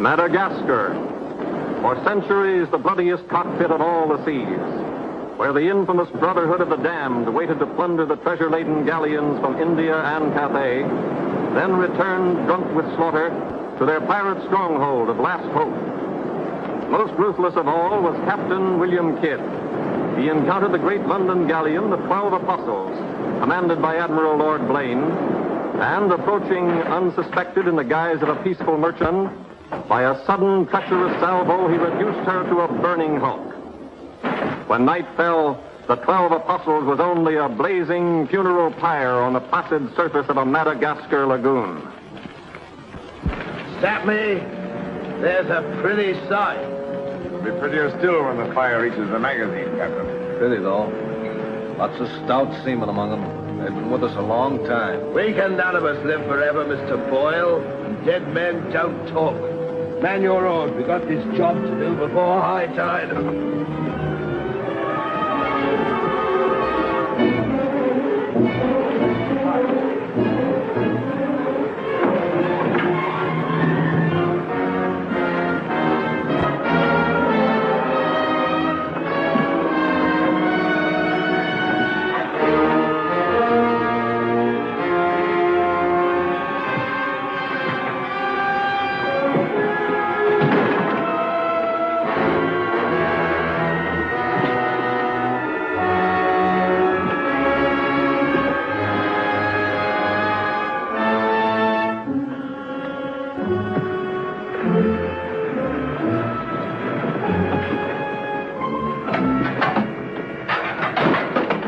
Madagascar. For centuries, the bloodiest cockpit of all the seas, where the infamous Brotherhood of the Damned waited to plunder the treasure-laden galleons from India and Cathay, then returned drunk with slaughter to their pirate stronghold of Last Hope. Most ruthless of all was Captain William Kidd. He encountered the great London galleon, the 12 Apostles, commanded by Admiral Lord Blaine, and approaching unsuspected in the guise of a peaceful merchant, by a sudden treacherous salvo, he reduced her to a burning hulk. When night fell, the 12 Apostles was only a blazing funeral pyre on the placid surface of a Madagascar lagoon. Stop me. There's a pretty sight. It'll be prettier still when the fire reaches the magazine, Captain. Pity, though. Lots of stout seamen among them. They've been with us a long time. We can none of us live forever, Mr. Boyle. And dead men don't talk. Man your oars. We got this job to do before high tide.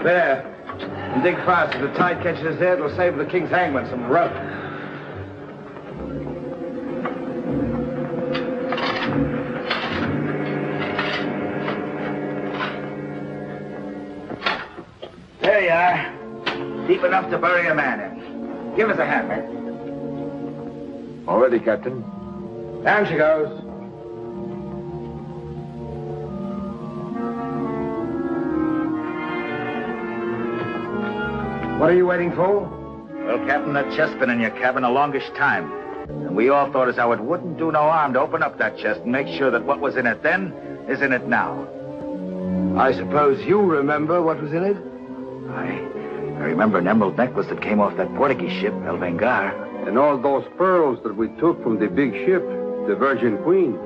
There. And dig fast. If the tide catches us there, it'll save the King's hangman some rope. There you are. Deep enough to bury a man in. Give us a hand, man. All ready, Captain. Down she goes. What are you waiting for? Well, Captain, that chest's been in your cabin a longish time. And we all thought as how it wouldn't do no harm to open up that chest and make sure that what was in it then is in it now. I suppose you remember what was in it? I remember an emerald necklace that came off that Portuguese ship, El Vengar. And all those pearls that we took from the big ship, the Virgin Queen.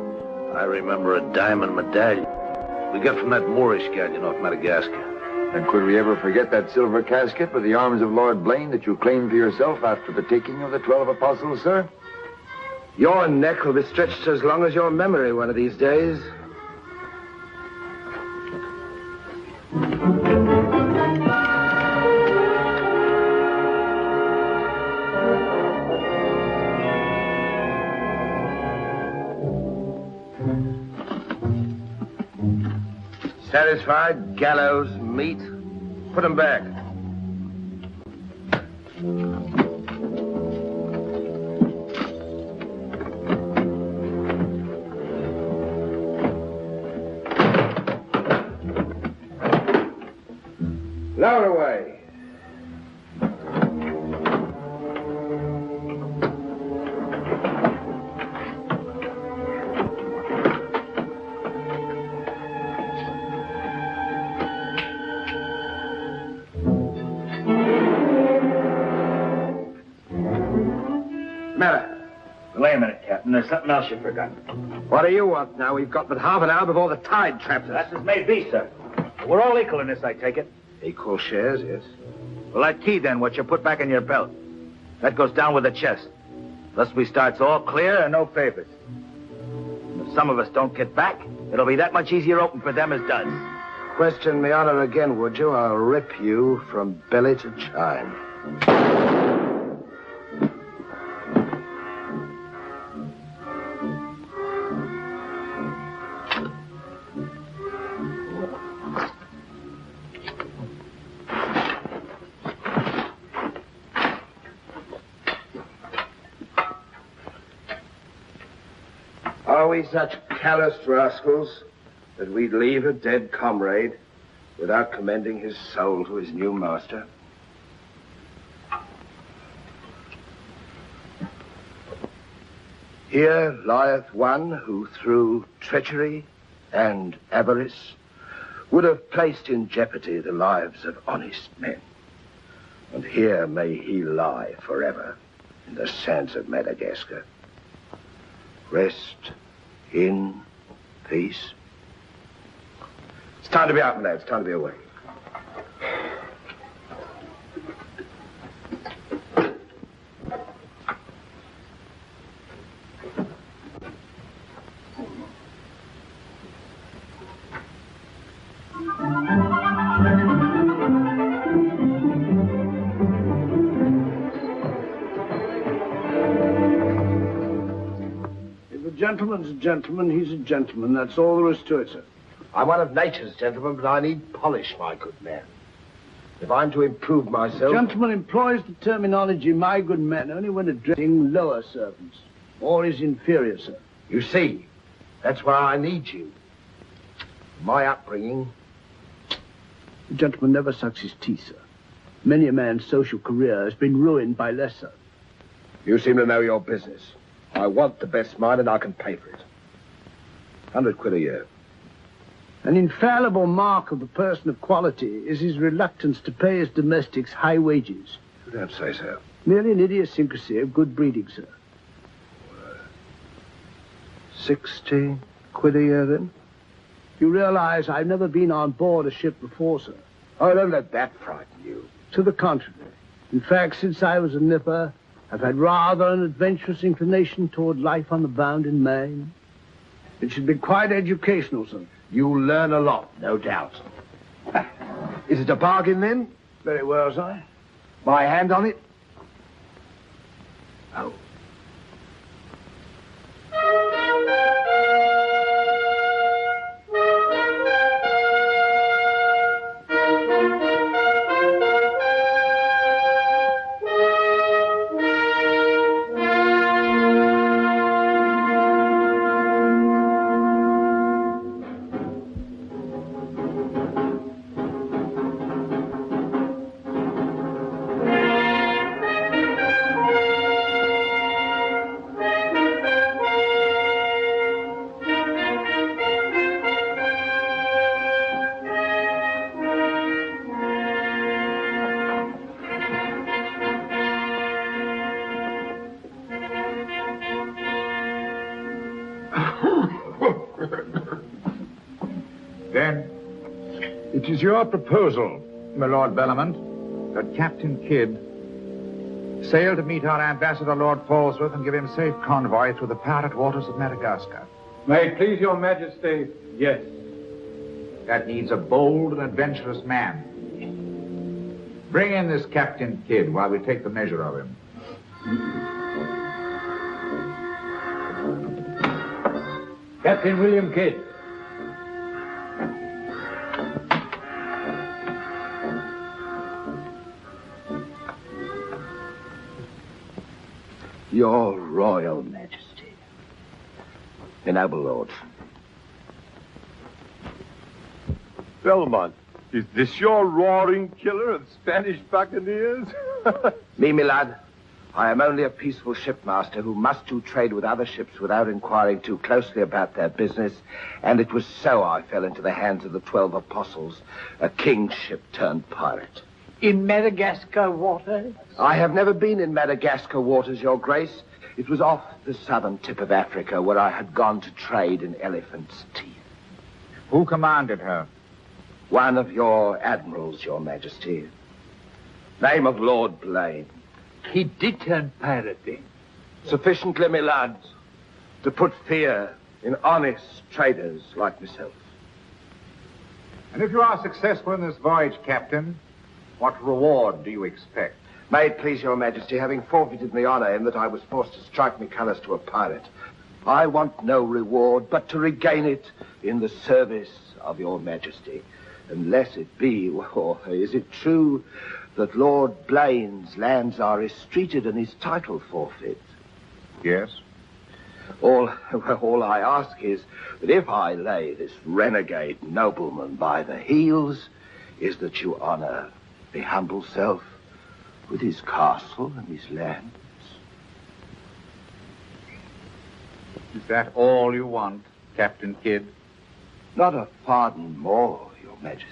I remember a diamond medallion we got from that Moorish galleon off Madagascar. And could we ever forget that silver casket with the arms of Lord Blaine that you claimed for yourself after the taking of the 12 Apostles, sir? Your neck will be stretched as long as your memory one of these days. Satisfied? Gallows, meat. Put them back. Lower away. Wait a minute, Captain. There's something else you forgot. What do you want now? We've got but half an hour before the tide traps us. That's as may be, sir. We're all equal in this, I take it. Equal shares, yes. Well, that key, then, what you put back in your belt. That goes down with the chest. Thus we starts all clear and no favors. And if some of us don't get back, it'll be that much easier open for them as does. Question me honor again, would you? I'll rip you from belly to chine. Are we such calloused rascals that we'd leave a dead comrade without commending his soul to his new master? Here lieth one who through treachery and avarice would have placed in jeopardy the lives of honest men. And here may he lie forever in the sands of Madagascar. Rest in peace. It's time to be out, my lad. It's time to be away. Gentleman's a gentleman, he's a gentleman. That's all there is to it, sir. I'm one of nature's gentlemen, but I need polish, my good man. If I'm to improve myself... Gentleman employs the terminology, my good man, only when addressing lower servants, or his inferior, sir. You see, that's why I need you. My upbringing... The gentleman never sucks his teeth, sir. Many a man's social career has been ruined by less, sir. You seem to know your business. I want the best mine, and I can pay for it. 100 quid a year. An infallible mark of the person of quality is his reluctance to pay his domestics high wages. You don't say so. Merely an idiosyncrasy of good breeding, sir. 60 quid a year, then? You realize I've never been on board a ship before, sir. Oh, don't let that frighten you. To the contrary. In fact, since I was a nipper, I've had rather an adventurous inclination toward life on the bound in Maine. It should be quite educational, sir. You'll learn a lot, no doubt. Is it a bargain, then? Very well, sir. My hand on it? Oh. Then, it is your proposal, my Lord Bellomont, that Captain Kidd sail to meet our ambassador, Lord Falsworth, and give him safe convoy through the pirate waters of Madagascar. May it please your majesty, yes. That needs a bold and adventurous man. Bring in this Captain Kidd while we take the measure of him. Captain William Kidd. Your Royal Majesty. Your noble lord. Belmont, is this your roaring killer of Spanish buccaneers? Me, my lad. I am only a peaceful shipmaster who must do trade with other ships without inquiring too closely about their business, and it was so I fell into the hands of the 12 apostles, a king's ship turned pirate. In Madagascar waters? I have never been in Madagascar waters, Your Grace. It was off the southern tip of Africa where I had gone to trade in elephants' teeth. Who commanded her? One of your admirals, Your Majesty. Name of Lord Blaine. He did turn pirate then? Sufficiently, my lads, to put fear in honest traders like myself. And if you are successful in this voyage, Captain, what reward do you expect? May it please Your Majesty, having forfeited my honor in that I was forced to strike my colors to a pirate, I want no reward but to regain it in the service of Your Majesty. Unless it be, or is it true that Lord Blaine's lands are estreated and his title forfeit? Yes. All I ask is that if I lay this renegade nobleman by the heels, is that you honor the humble self with his castle and his lands. Is that all you want, Captain Kidd? Not a pardon more, Your Majesty.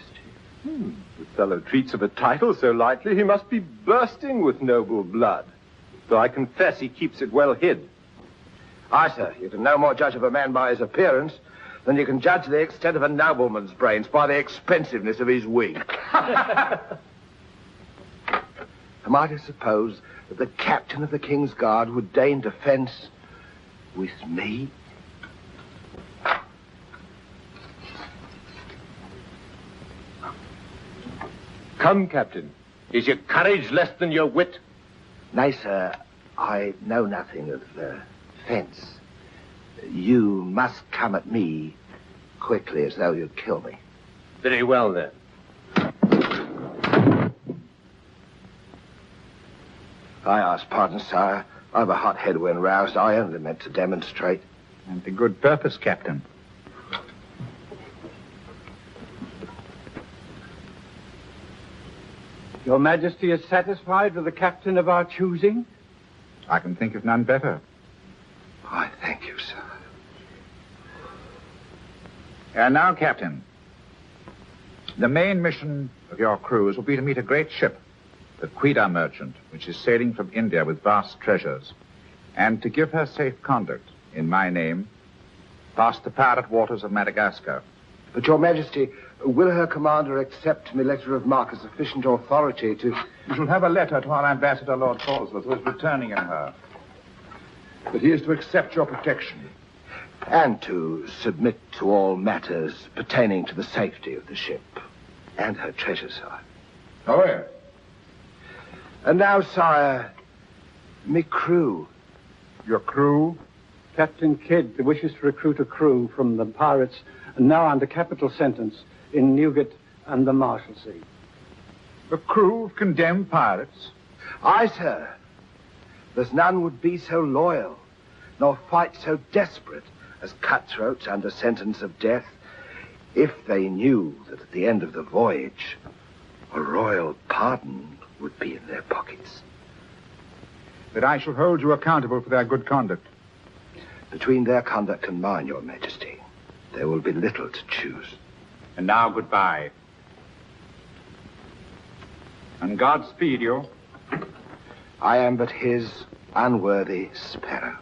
The fellow treats of a title so lightly, he must be bursting with noble blood. Though I confess he keeps it well hid. Aye, sir, you can no more judge of a man by his appearance than you can judge the extent of a nobleman's brains by the expensiveness of his wig. Am I to suppose that the captain of the King's Guard would deign defense with me? Come, Captain. Is your courage less than your wit? Nay, sir, I know nothing of fence. You must come at me quickly as though you'd kill me. Very well, then. I ask pardon, sire. I've a hot head when roused. I only meant to demonstrate. And to good purpose, Captain. Your Majesty is satisfied with the captain of our choosing? I can think of none better. I thank you, sir. And now, Captain, the main mission of your cruise will be to meet a great ship, the Quida merchant, which is sailing from India with vast treasures, and to give her safe conduct in my name past the pirate waters of Madagascar. But, Your Majesty, will her commander accept my letter of marque as sufficient authority to... You shall have a letter to our ambassador, Lord Falsworth, who is returning in her. But he is to accept your protection. And to submit to all matters pertaining to the safety of the ship and her treasure, sire. Oh, yes. And now, sire, me crew. Your crew? Captain Kidd wishes to recruit a crew from the pirates now under capital sentence in Newgate and the Marshalsea. The crew of condemned pirates? Aye, sir. There's none would be so loyal, nor fight so desperate as cutthroats under sentence of death, if they knew that at the end of the voyage, a royal pardon would be in their pockets. That I shall hold you accountable for their good conduct. Between their conduct and mine, Your Majesty, there will be little to choose. And now, goodbye. And God speed you. I am but his unworthy sparrow.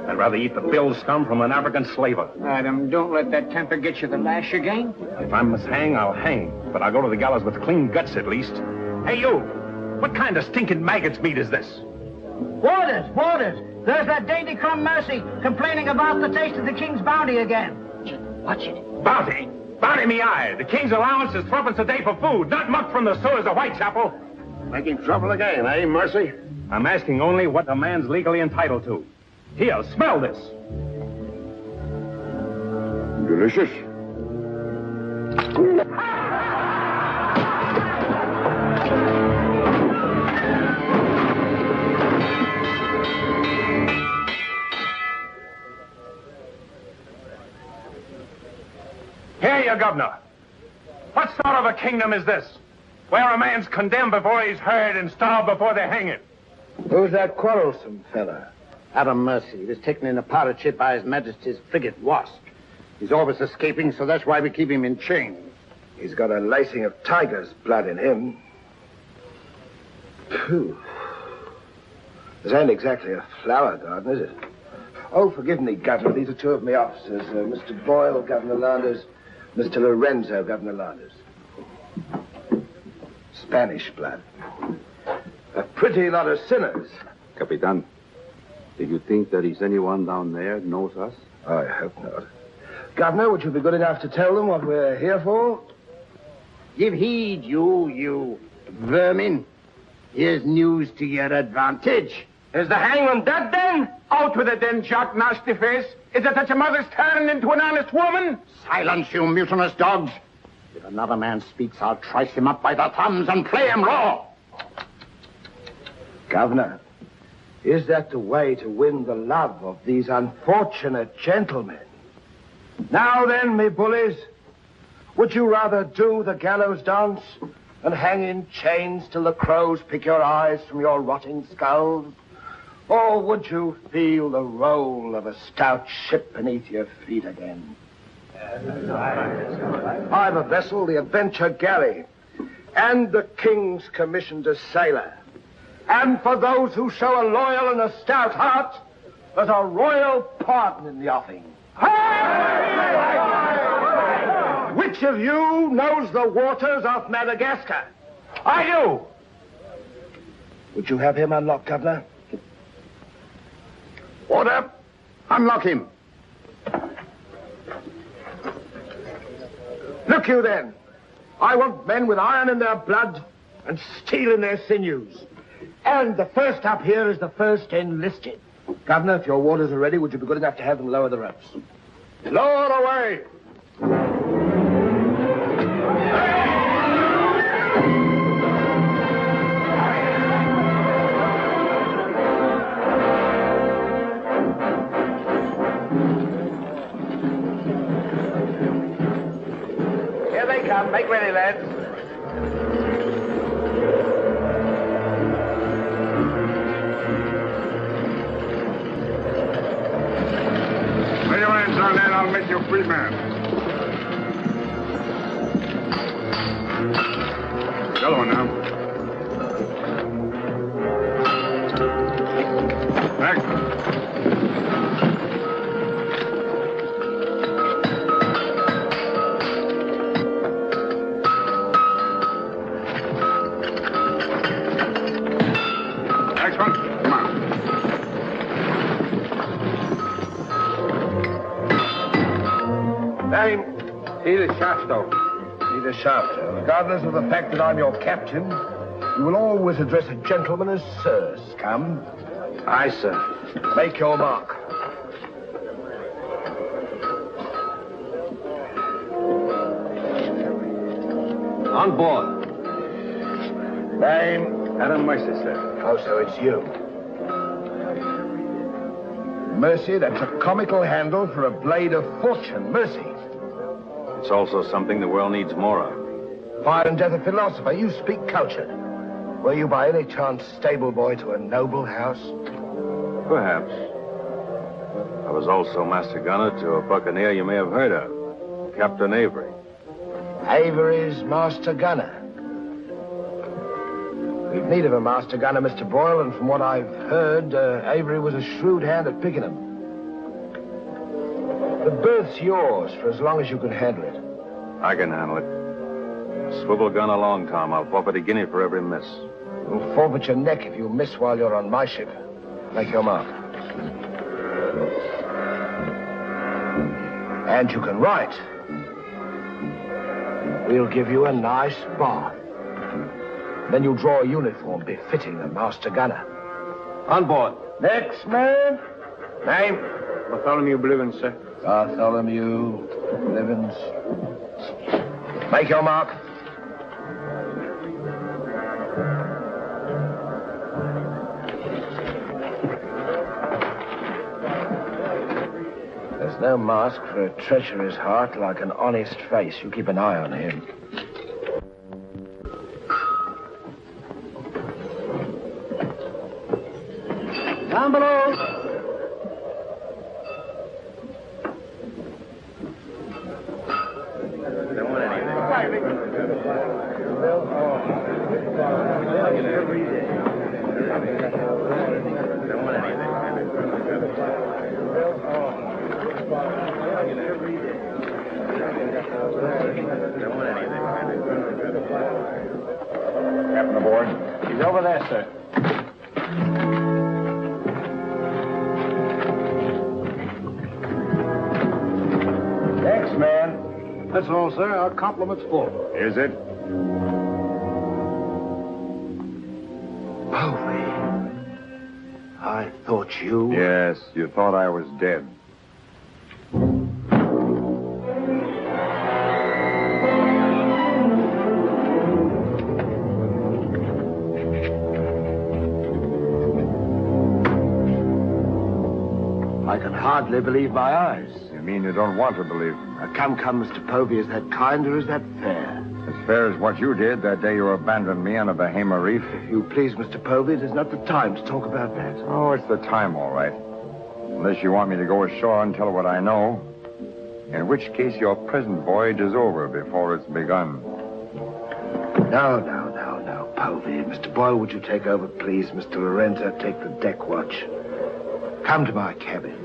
I'd rather eat the bill scum from an African slaver. Adam, don't let that temper get you the lash again. If I must hang, I'll hang. But I'll go to the gallows with clean guts, at least. Hey, you! What kind of stinking maggot's meat is this? Waters! There's that dainty crumb Mercy complaining about the taste of the king's bounty again. Watch it. Bounty? Bounty me eye. The king's allowance is 3 a day for food, not muck from the sewers of Whitechapel. Making trouble again, eh, Mercy? I'm asking only what a man's legally entitled to. Here, smell this. Delicious. Here, you governor. What sort of a kingdom is this? Where a man's condemned before he's heard and starved before they hang him. Who's that quarrelsome fella? Adam Mercy. He was taken in a pirate ship by His Majesty's frigate Wasp. He's always escaping, so that's why we keep him in chains. He's got a lacing of tiger's blood in him. Phew. This ain't exactly a flower garden, is it? Oh, forgive me, Governor. These are two of my officers. Mr. Boyle, Governor Landers. Mr. Lorenzo, Governor Landers. Spanish blood. A pretty lot of sinners. Capitan, do you think there is anyone down there who knows us? I hope not. Governor, would you be good enough to tell them what we're here for? Give heed, you vermin. Here's news to your advantage. Is the hangman dead, then? Out with it, then, Jock Nasty Face. Is it that your mother's turned into an honest woman? Silence, you mutinous dogs. If another man speaks, I'll trice him up by the thumbs and play him raw. Governor, is that the way to win the love of these unfortunate gentlemen? Now then, me bullies, would you rather do the gallows dance and hang in chains till the crows pick your eyes from your rotting skulls? Or would you feel the roll of a stout ship beneath your feet again? I've a vessel, the Adventure Galley, and the King's commissioned a sailor. And for those who show a loyal and a stout heart, there's a royal pardon in the offing. Which of you knows the waters off Madagascar? I do. Would you have him unlocked, Governor? Order. Unlock him. Look you then. I want men with iron in their blood and steel in their sinews. And the first up here is the first enlisted. Governor, if your warders are ready, would you be good enough to have them lower the ropes? Lower away. Here they come. Make ready, lads. Lay your hands on that, I'll make you a free man. The other one now. Back. Next one. Come on. Name? Edith Shafto. Edith Shafto. Regardless of the fact that I'm your captain, you will always address a gentleman as Sir Scum. Aye, sir. Make your mark. On board. Name? Adam Mercy, sir. Oh, so it's you. Mercy, that's a comical handle for a blade of fortune. Mercy. It's also something the world needs more of. Fire and death a philosopher. You speak cultured. Were you by any chance stable boy to a noble house? Perhaps. I was also master gunner to a buccaneer you may have heard of, Captain Avery. Avery's master gunner. We've need of a master gunner, Mr. Boyle, and from what I've heard, Avery was a shrewd hand at picking them. The berth's yours for as long as you can handle it. I can handle it. Swivel gun along, Tom. I'll forfeit a guinea for every miss. You'll forfeit your neck if you miss while you're on my ship. Make your mark. And you can write. We'll give you a nice bath. Then you'll draw a uniform befitting a master gunner. On board. Next man. Name? Bartholomew Blivens, sir. Bartholomew Blivens. Make your mark. There's no mask for a treacherous heart like an honest face. You keep an eye on him. Down below. Don't want anything. Captain aboard. He's over there, sir. Thanks, man. That's all, sir. Our compliment's full. Is it? I thought you... Yes, you thought I was dead. I can hardly believe my eyes. You mean you don't want to believe? Come, Mr. Povey, is that kind or is that fair? As fair as what you did that day you abandoned me on a Bahama reef. If you please, Mr. Povey, it is not the time to talk about that. Oh, it's the time, all right. Unless you want me to go ashore and tell what I know. In which case your present voyage is over before it's begun. No, Povey. Mr. Boyle, would you take over, please? Mr. Lorenzo, take the deck watch. Come to my cabin.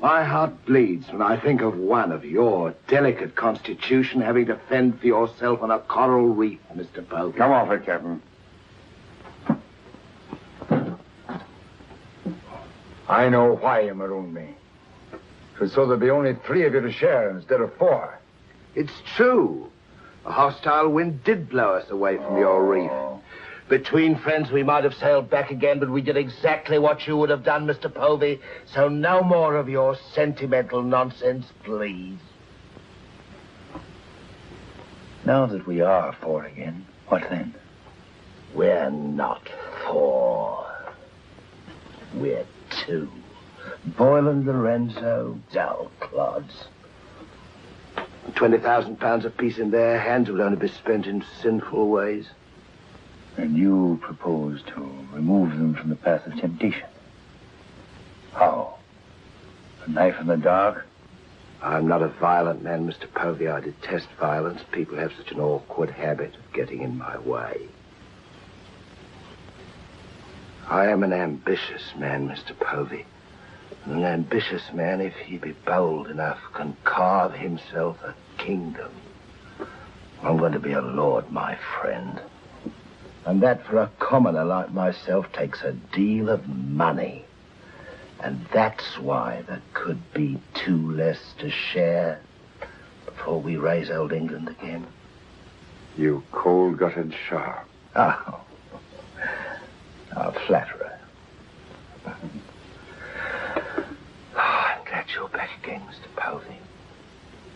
My heart bleeds when I think of one of your delicate constitution having to fend for yourself on a coral reef, Mr. Povey. Come off it, Captain. I know why you marooned me. It was so there'd be only 3 of you to share instead of 4. It's true. A hostile wind did blow us away from your reef. Between friends, we might have sailed back again, but we did exactly what you would have done, Mr. Povey. So no more of your sentimental nonsense, please. Now that we are 4 again, what then? We're not 4. We're 2. Boyle and Lorenzo, dull clods. 20,000 pounds apiece in their hands will only be spent in sinful ways. And you propose to remove them from the path of temptation. How? A knife in the dark? I'm not a violent man, Mr. Povey. I detest violence. People have such an awkward habit of getting in my way. I am an ambitious man, Mr. Povey. And an ambitious man, if he be bold enough, can carve himself a kingdom. I'm going to be a lord, my friend. And that for a commoner like myself takes a deal of money. And that's why there could be 2 less to share before we raise old England again. You cold-gutted sharp. Oh, a flatterer. I'm glad you're back again, Mr. Povey.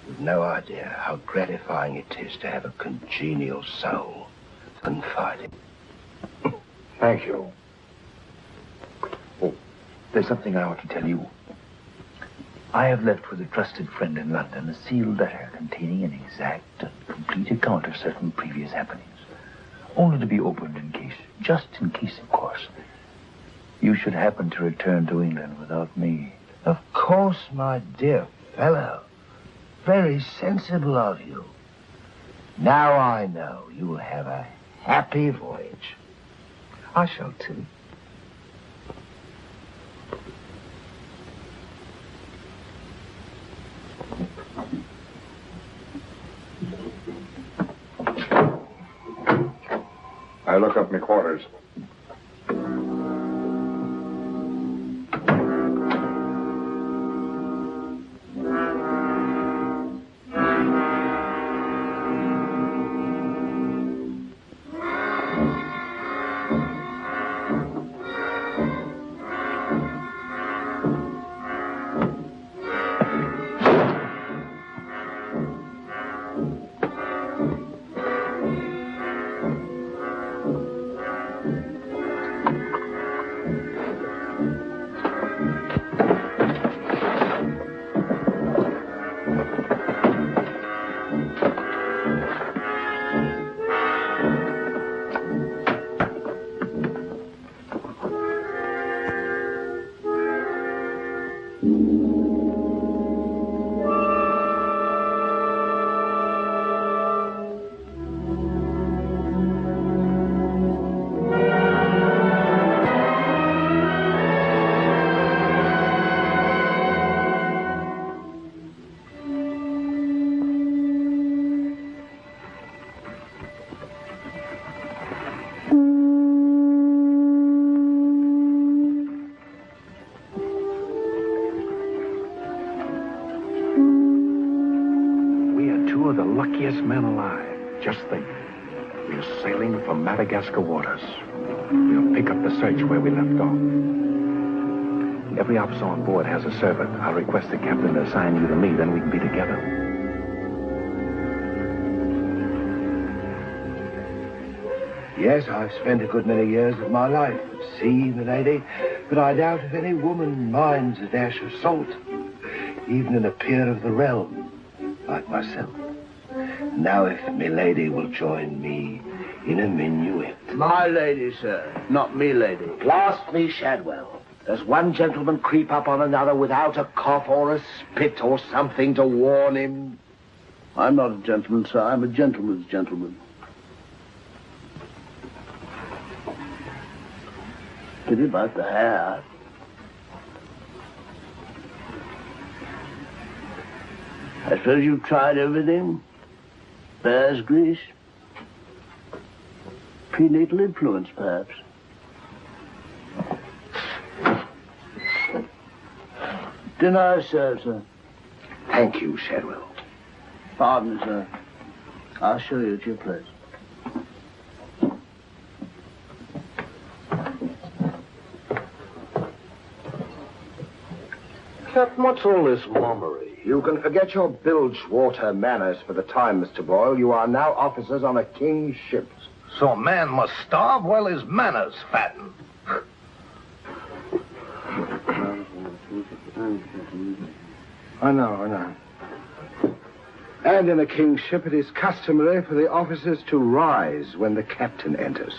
You've no idea how gratifying it is to have a congenial soul. Confiding. Thank you. Oh, there's something I ought to tell you. I have left with a trusted friend in London a sealed letter containing an exact and complete account of certain previous happenings, only to be opened in case, just in case, of course, you should happen to return to England without me. Of course, my dear fellow. Very sensible of you. Now I know you'll have a happy voyage. I shall too. I look up my quarters. We're sailing for Madagascar waters. We'll pick up the search where we left off. Every officer on board has a servant. I'll request the captain to assign you to me, then we can be together. Yes, I've spent a good many years of my life at sea, milady, but I doubt if any woman minds a dash of salt, even in a peer of the realm, like myself. Now, if milady will join me in a minuet. My lady, sir, not me lady. Blast me, Shadwell. Does one gentleman creep up on another without a cough or a spit or something to warn him? I'm not a gentleman, sir. I'm a gentleman's gentleman. Pity about the hair. I suppose you've tried everything? Bear's grease? Prenatal influence, perhaps? Dinner served, sir. Thank you, Shadwell. Pardon me, sir. I'll show you at your place. Captain, what's all this mummery? You can forget your bilge-water manners for the time, Mr. Boyle. You are now officers on a king's ship. So a man must starve while his manners fatten. I know. And in a king's ship, it is customary for the officers to rise when the captain enters.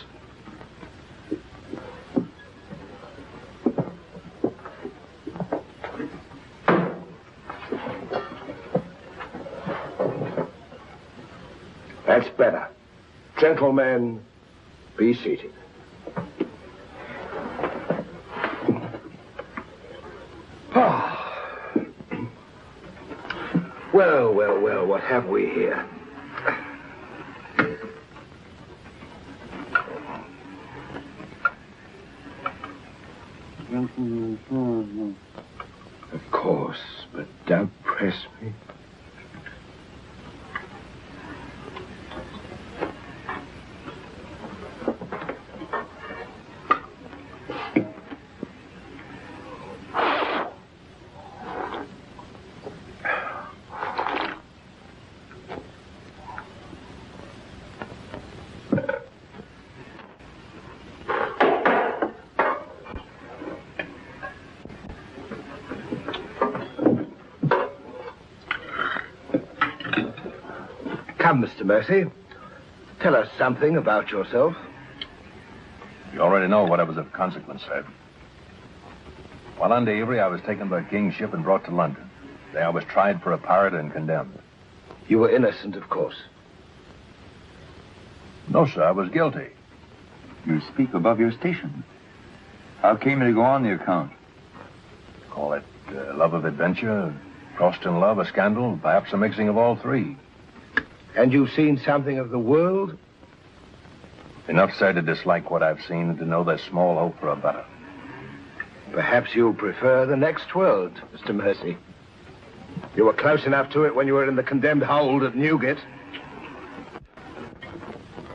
That's better. Gentlemen, be seated. Well, what have we here? Of course, but don't press me. Come, Mr. Mercy. Tell us something about yourself. You already know what was of consequence, sir. While under Avery, I was taken by King's ship and brought to London. There I was tried for a pirate and condemned. You were innocent, of course. No, sir, I was guilty. You speak above your station. How came you to go on the account? Call it love of adventure, crossed in love, a scandal, perhaps a mixing of all three. And you've seen something of the world? Enough, sir, to dislike what I've seen and to know there's small hope for a better. Perhaps you'll prefer the next world, Mr. Mercy. You were close enough to it when you were in the condemned hold at Newgate.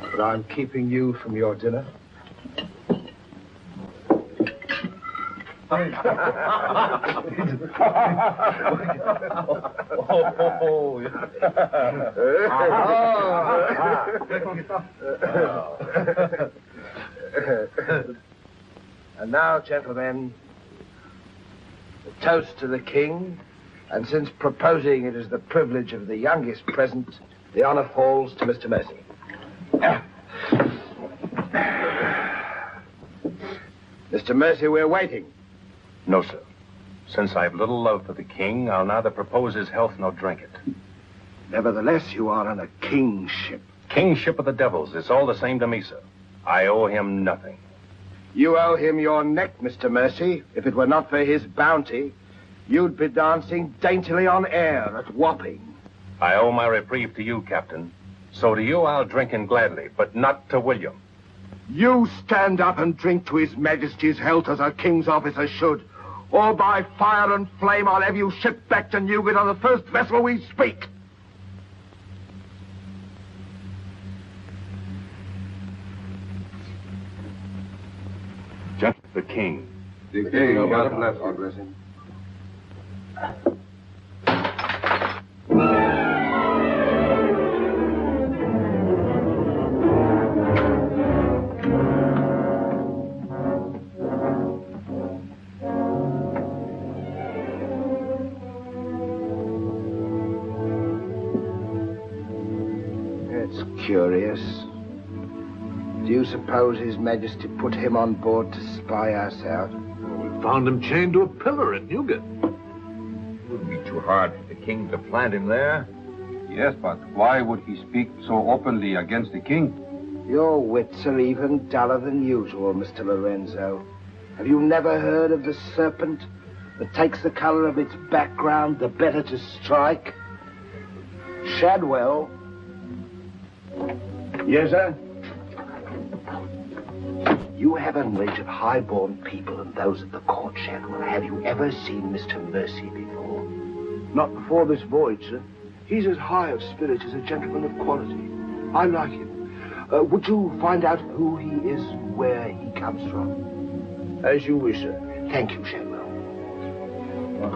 But I'm keeping you from your dinner. And now, gentlemen, the toast to the king, and since proposing it is the privilege of the youngest present, the honor falls to Mr. Mercy. Mr. Mercy, we're waiting. No, sir. Since I've little love for the king, I'll neither propose his health nor drink it. Nevertheless, you are on a king's ship. Kingship of the devils. It's all the same to me, sir. I owe him nothing. You owe him your neck, Mr. Mercy. If it were not for his bounty, you'd be dancing daintily on air at Wapping. I owe my reprieve to you, Captain. So to you I'll drink in gladly, but not to William. You stand up and drink to his majesty's health as a king's officer should. Or by fire and flame I'll have you shipped back to Newgate on the first vessel we speak. The king. The king, God bless God bless him. That's curious. Do you suppose His Majesty put him on board to spy us out? We found him chained to a pillar in Newgate. Wouldn't be too hard for the king to plant him there. Yes, but why would he speak so openly against the king? Your wits are even duller than usual, Mr. Lorenzo. Have you never heard of the serpent that takes the color of its background the better to strike? Shadwell. Yes, sir? You have a knowledge of high-born people and those at the court, Shadwell. Have you ever seen Mr. Mercy before? Not before this voyage, sir. He's as high of spirit as a gentleman of quality. I like him. Would you find out who he is, where he comes from? As you wish, sir. Thank you, Shadwell.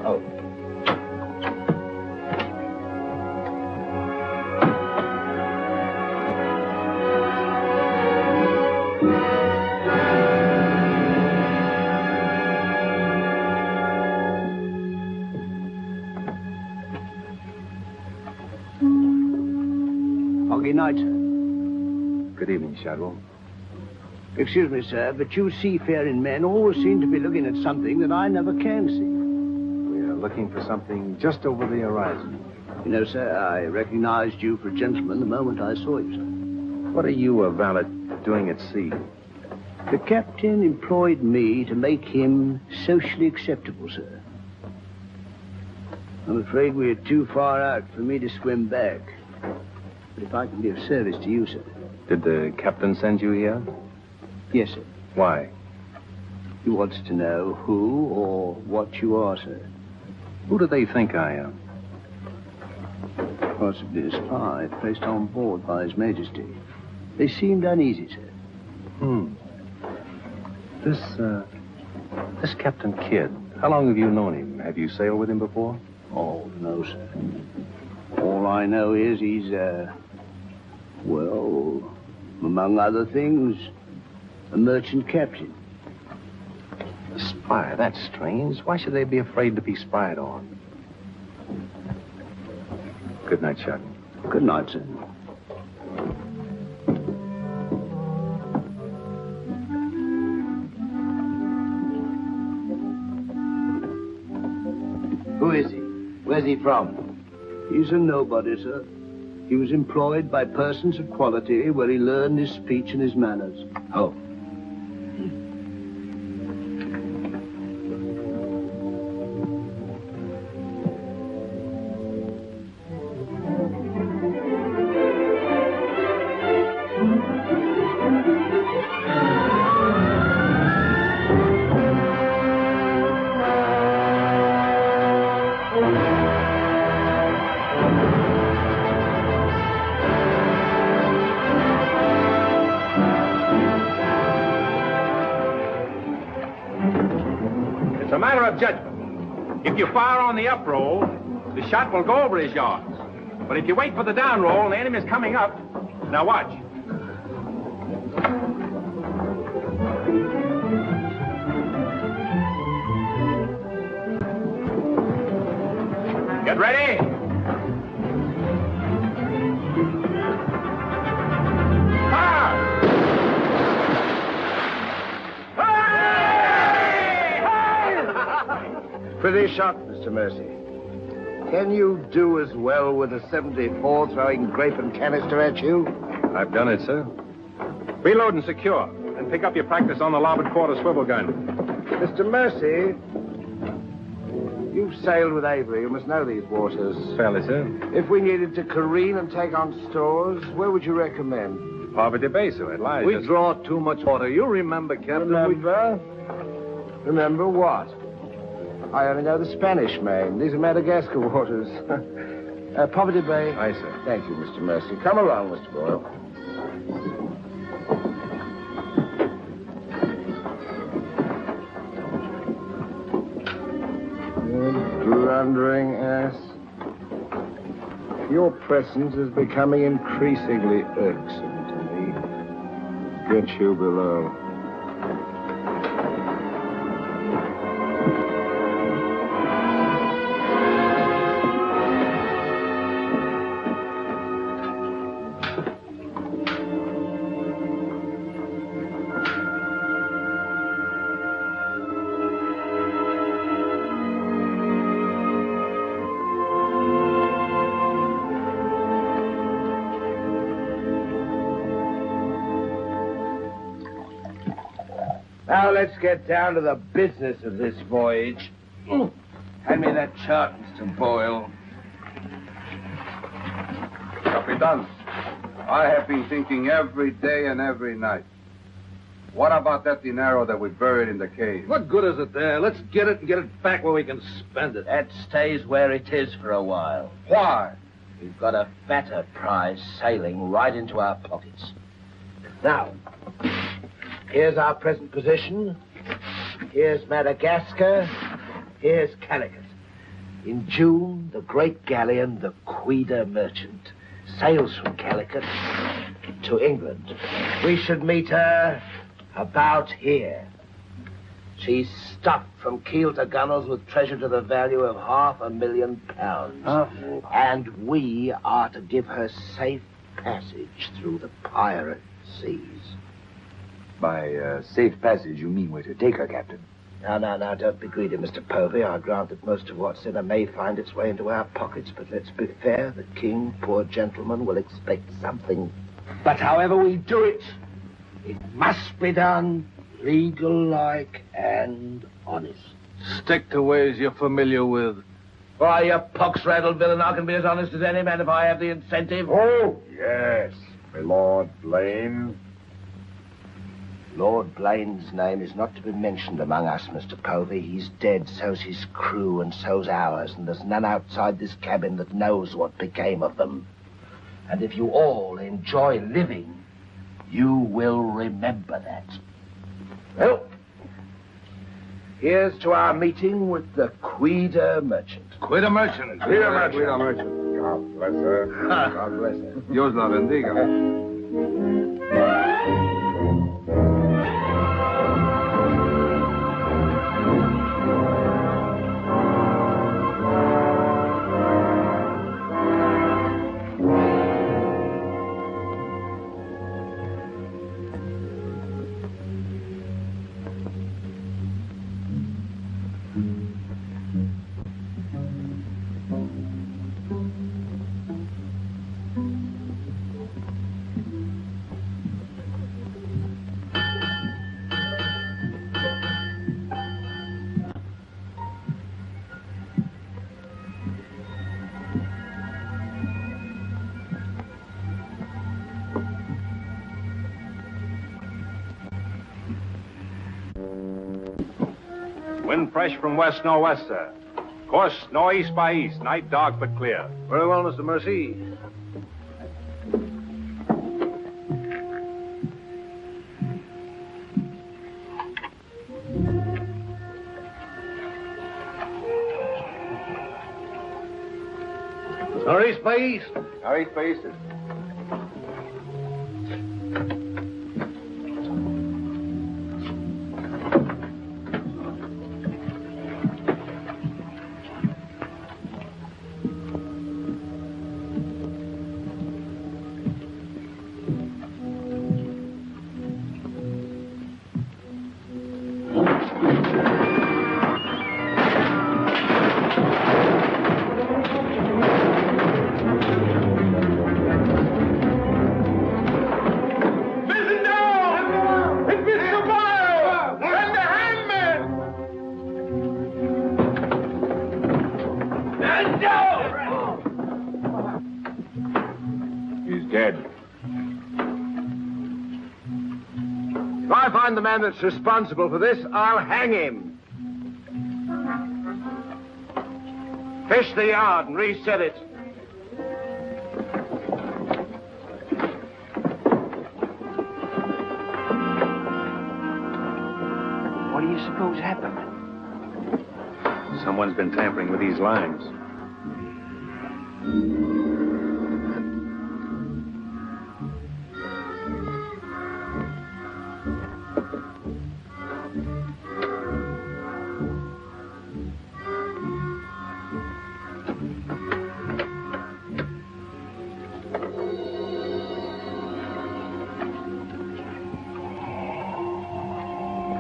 Oh. Good night. Good evening, Shadwell. Excuse me, sir, but you seafaring men always seem to be looking at something that I never can see. We are looking for something just over the horizon. You know, sir, I recognized you for a gentleman the moment I saw you, sir. What are you, a valet, doing at sea? The captain employed me to make him socially acceptable, sir. I'm afraid we're too far out for me to swim back. But if I can be of service to you, sir. Did the captain send you here? Yes, sir. Why? He wants to know who or what you are, sir. Who do they think I am? Possibly a spy placed on board by His Majesty. They seemed uneasy, sir. This Captain Kidd, how long have you known him? Have you sailed with him before? Oh, no, sir. All I know is he's, well, among other things, a merchant captain. A spy? That's strange. Why should they be afraid to be spied on? Good night, Chuck. Good night, sir. Who is he? Where's he from? He's a nobody, sir. He was employed by persons of quality where he learned his speech and his manners. Oh. It's a matter of judgment. If you fire on the up roll, the shot will go over his yards. But if you wait for the down roll and the enemy's coming up, now watch. Get ready. Fire! Pretty shot, Mr. Mercy. Can you do as well with a 74 throwing grape and canister at you? I've done it, sir. Reload and secure. Then pick up your practice on the larboard quarter swivel gun. Mr. Mercy, you've sailed with Avery. You must know these waters. Fairly, sir. If we needed to careen and take on stores, where would you recommend? Poverty Bay, sir. It lies. We draw too much water. You remember, Captain? Remember? Remember what? I only know the Spanish Main. These are Madagascar waters. Poverty Bay. Aye, sir. Thank you, Mr. Mercy. Come along, Mr. Boyle. blundering ass. Your presence is becoming increasingly irksome to me. Get you below. Now let's get down to the business of this voyage. Hand me that chart, Mr. Boyle. Capitan, I have been thinking every day and every night. What about that dinero that we buried in the cave? What good is it there? Let's get it and get it back where we can spend it. That stays where it is for a while. Why? We've got a fatter prize sailing right into our pockets. Now, here's our present position. Here's Madagascar. Here's Calicut. In June, the great galleon, the Queen Merchant, sails from Calicut to England. We should meet her about here. She's stuffed from keel to gunwales with treasure to the value of £500,000. And we are to give her safe passage through the pirate seas. By safe passage, you mean we're to take her, Captain? Now, don't be greedy, Mr. Povey. I grant that most of what's in her may find its way into our pockets, but let's be fair. The king, poor gentleman, will expect something. But however we do it, it must be done legal-like and honest. Stick to ways you're familiar with. Why, you pox-rattled villain, I can be as honest as any man if I have the incentive. Oh, yes, my Lord Blaine. Lord Blaine's name is not to be mentioned among us, Mr. Povey. He's dead, so's his crew, and so's ours, and there's none outside this cabin that knows what became of them. And if you all enjoy living, you will remember that. Well, here's to our meeting with the Queen Merchant. Queen Merchant. Queen Merchant. God bless her. God bless her. Dios la bendiga. Wind fresh from west northwest, sir. Course northeast by east. Night dark but clear. Very well, Mr. Mercy. Northeast by east. Northeast by east. If I find the man that's responsible for this, I'll hang him. Fish the yard and reset it. What do you suppose happened? someone's been tampering with these lines.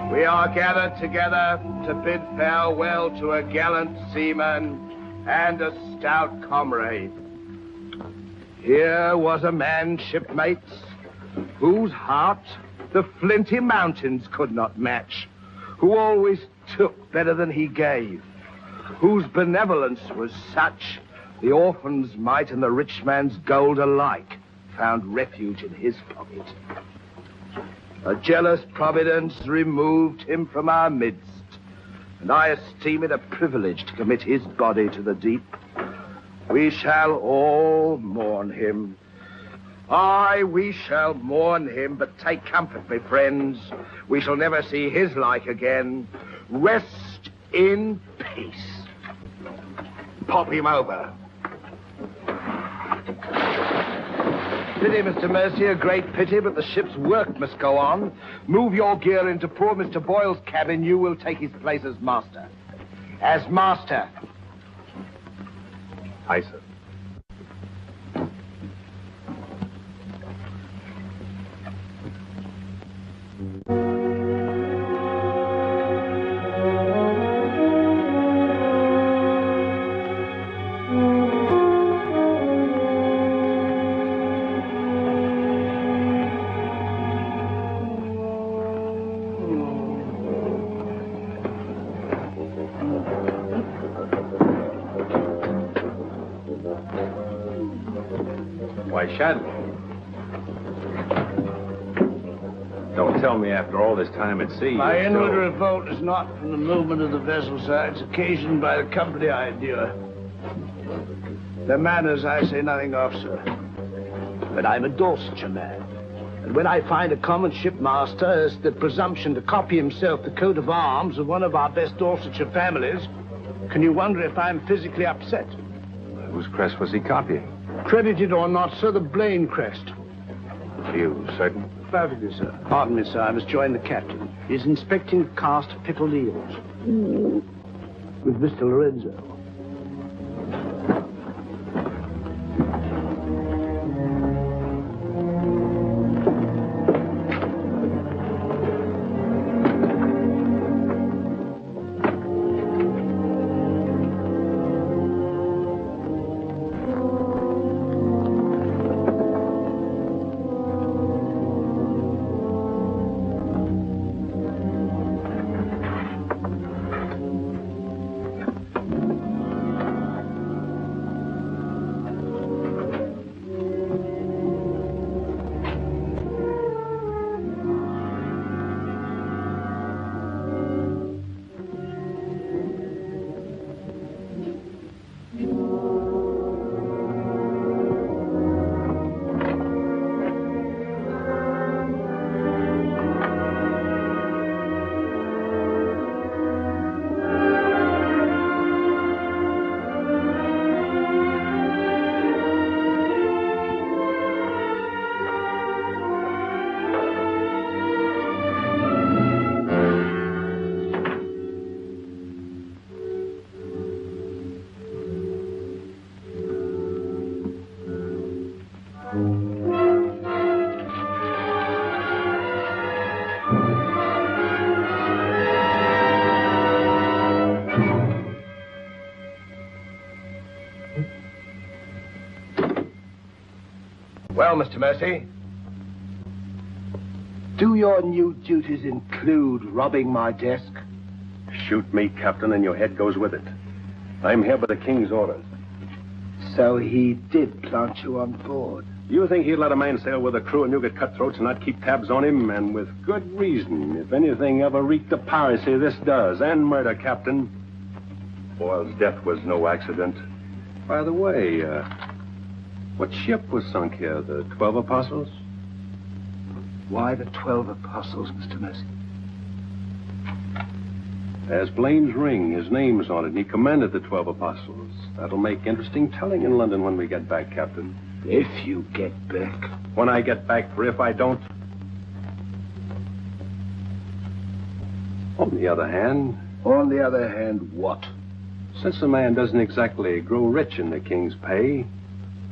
We are gathered together to bid farewell to a gallant seaman and a stout comrade. Here was a man, shipmates, whose heart the flinty mountains could not match, who always took better than he gave, whose benevolence was such the orphan's mite and the rich man's gold alike found refuge in his pocket. A jealous providence removed him from our midst, and I esteem it a privilege to commit his body to the deep. We shall all mourn him. Aye, we shall mourn him, but take comfort, my friends. We shall never see his like again. Rest in peace. Pop him over. Pity, Mr. Mercy, a great pity, but the ship's work must go on. Move your gear into poor Mr. Boyle's cabin. You will take his place as master. As master. Aye, sir. Why, Shadwell. Don't tell me after all this time at sea. My inward revolt is not from the movement of the vessel, sir. It's occasioned by the company I endure. Their manners I say nothing of, sir. But I'm a Dorsetshire man. And when I find a common shipmaster has the presumption to copy himself the coat of arms of one of our best Dorsetshire families, can you wonder if I'm physically upset? Whose crest was he copying? Credited or not, sir, the Blaine crest. Are you certain? Perfectly, sir. Pardon me, sir. I must join the captain. He's inspecting the cast of pickled eels. With Mr. Lorenzo. Well, Mr. Mercy, do your new duties include robbing my desk? Shoot me, Captain, and your head goes with it. I'm here by the King's orders. So he did plant you on board? You think he'd let a man sail with a crew of Newgate cutthroats and not keep tabs on him? And with good reason. If anything ever reeked of piracy, this does. And murder, Captain. Boyle's death was no accident. By the way, what ship was sunk here? The 12 Apostles? Why the 12 Apostles, Mr. Mercy? There's Blaine's ring. His name's on it, and he commanded the 12 apostles. That'll make interesting telling in London when we get back, Captain. If you get back. When I get back, for if I don't... On the other hand... On the other hand, what? Since a man doesn't exactly grow rich in the king's pay...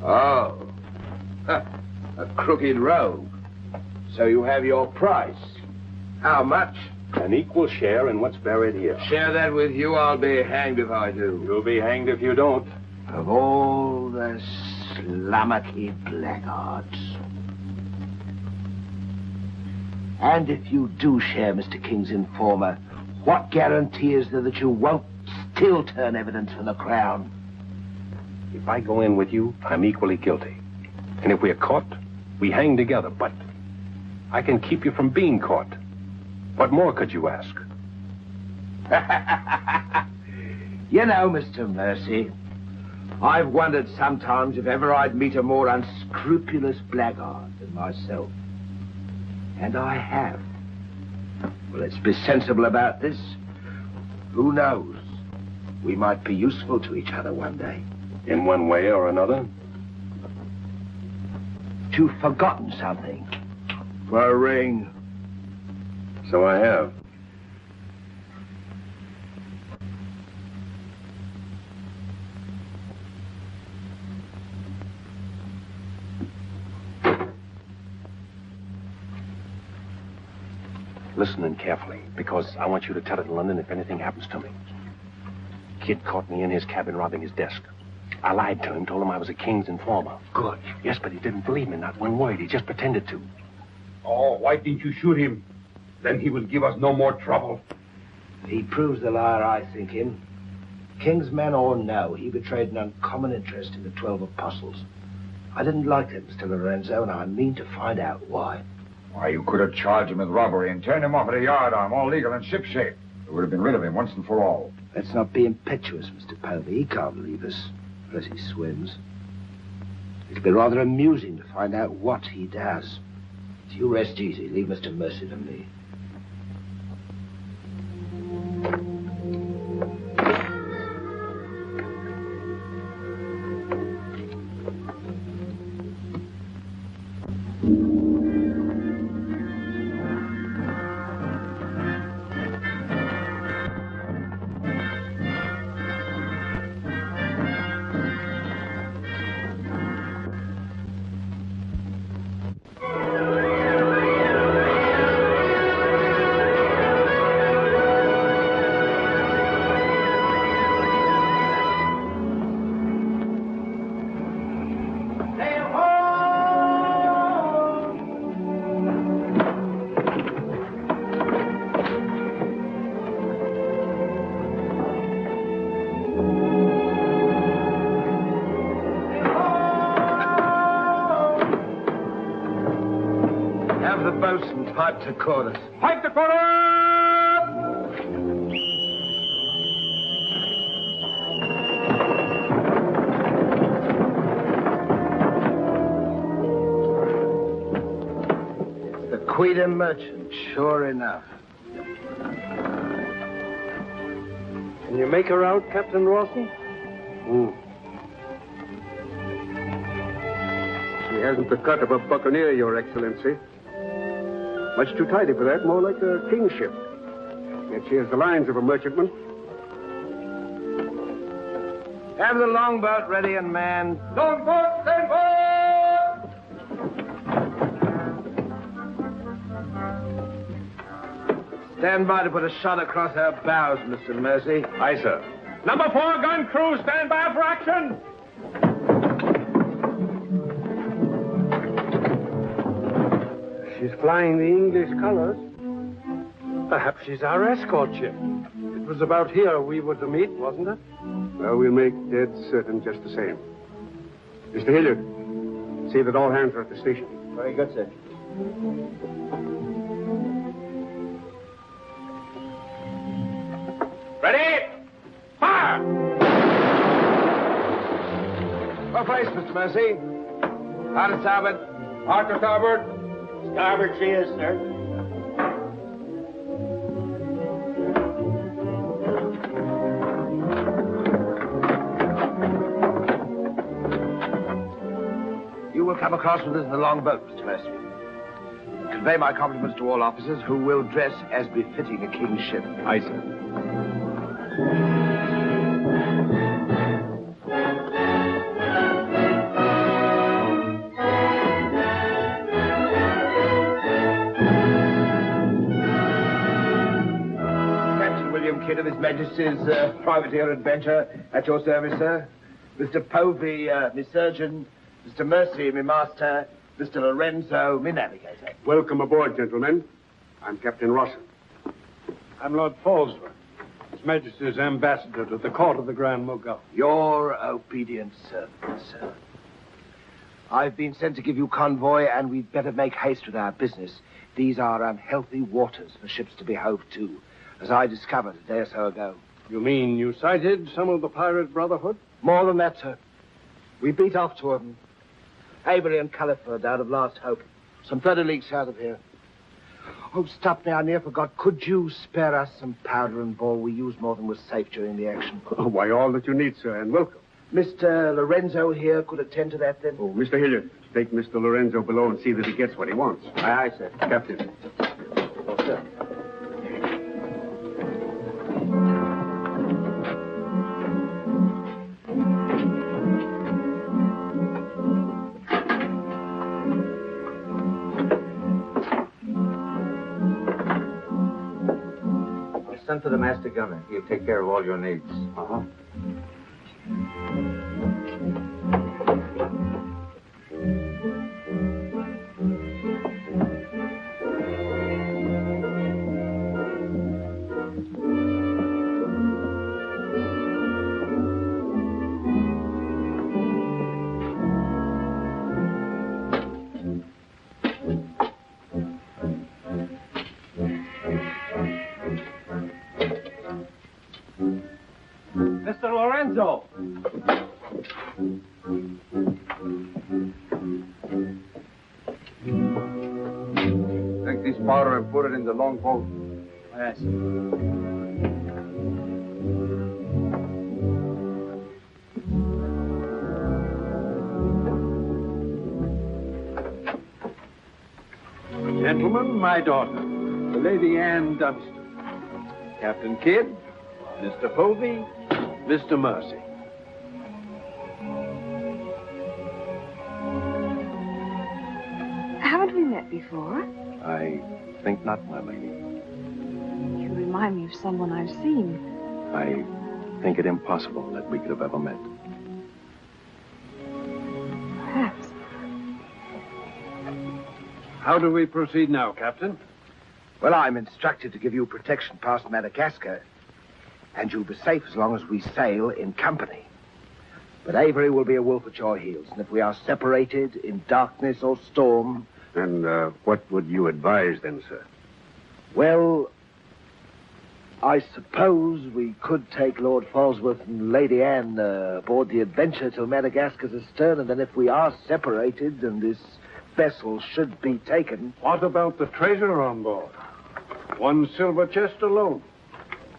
Oh. A crooked rogue. So you have your price. How much? An equal share in what's buried here. Share that with you, I'll be hanged if I do. You'll be hanged if you don't. Of all the slummocky blackguards. And if you do share Mr. King's informer, what guarantee is there that you won't still turn evidence for the Crown? If I go in with you, I'm equally guilty. And if we're caught, we hang together. But I can keep you from being caught. What more could you ask? You know, Mr. Mercy, I've wondered sometimes if ever I'd meet a more unscrupulous blackguard than myself. And I have. Well, let's be sensible about this. Who knows? We might be useful to each other one day. In one way or another? You've forgotten something. For a ring. So I have. Listen carefully, because I want you to tell it in London if anything happens to me. Kid caught me in his cabin robbing his desk. I lied to him, told him I was a king's informer. Good. Yes, but he didn't believe me, not one word. He just pretended to. Oh, why didn't you shoot him? Then he will give us no more trouble. He proves the liar I think him. King's man or no, he betrayed an uncommon interest in the 12 apostles. I didn't like that, Mr. Lorenzo, and I mean to find out why. Why, you could have charged him with robbery and turned him off at a yardarm, all legal and shipshape. We would have been rid of him once and for all. Let's not be impetuous, Mr. Poby. He can't leave us, unless he swims. It'll be rather amusing to find out what he does. So you rest easy. Leave Mr. Mercy to me. Pipe to quarters. Pipe to quarters! The Queen merchant, sure enough. Can you make her out, Captain Rawson? She hasn't the cut of a buccaneer, Your Excellency. Much too tidy for that, more like a kingship. Yet she has the lines of a merchantman. Have the longboat ready and manned. Longboat, stand by! Stand by to put a shot across her bows, Mr. Mercy. Aye, sir. Number 4 gun crew, stand by for action! She's flying the English colors. Perhaps she's our escort ship. It was about here we were to meet, wasn't it? Well, we'll make dead certain just the same. Mr. Hilliard, see that all hands are at the station. Very good, sir. Ready? Fire! What place, Mr. Mercy? Hard to starboard. Hard to starboard. Starboard, she is, sir. will come across with us in the longboat, Mr. Mercy. Convey my compliments to all officers who will dress as befitting a king's ship. Aye, sir. Captain William Kidd of His Majesty's Privateer Adventure, at your service, sir. Mr. Povey, me surgeon. Mr. Mercy, me master. Mr. Lorenzo, me navigator. Welcome aboard, gentlemen. I'm Captain Rawson. I'm Lord Falsworth, His Majesty's ambassador to the court of the Grand Mogul. Your obedient servant, sir. I've been sent to give you convoy, and we'd better make haste with our business. These are unhealthy waters for ships to be hove to, as I discovered a day or so ago. You mean you sighted some of the pirate brotherhood? More than that, sir. We beat off two of them. Avery and Culliford out of Last Hope. Some 30 leagues south of here. Oh, stop me, I near forgot. Could you spare us some powder and ball? We used more than was safe during the action. Oh, why, all that you need, sir, and welcome. Mr. Lorenzo here could attend to that, then? Oh, Mr. Hilliard, take Mr. Lorenzo below and see that he gets what he wants. Aye, aye, sir. Captain. Oh, sir. Send for the master gunner. He'll take care of all your needs. Uh-huh. Mr. Lorenzo! Take this powder and put it in the longboat. Yes. Gentlemen, my daughter, the Lady Anne Dunstan. Captain Kidd, Mr. Povey, Mr. Mercy. Haven't we met before? I think not, my lady. You remind me of someone I've seen. I think it impossible that we could have ever met. Perhaps. How do we proceed now, Captain? Well, I'm instructed to give you protection past Madagascar, and you'll be safe as long as we sail in company. But Avery will be a wolf at your heels, and if we are separated in darkness or storm... And what would you advise then, sir? Well, I suppose we could take Lord Falsworth and Lady Anne aboard the Adventure till Madagascar's astern, and then if we are separated and this vessel should be taken... What about the treasure on board? One silver chest alone.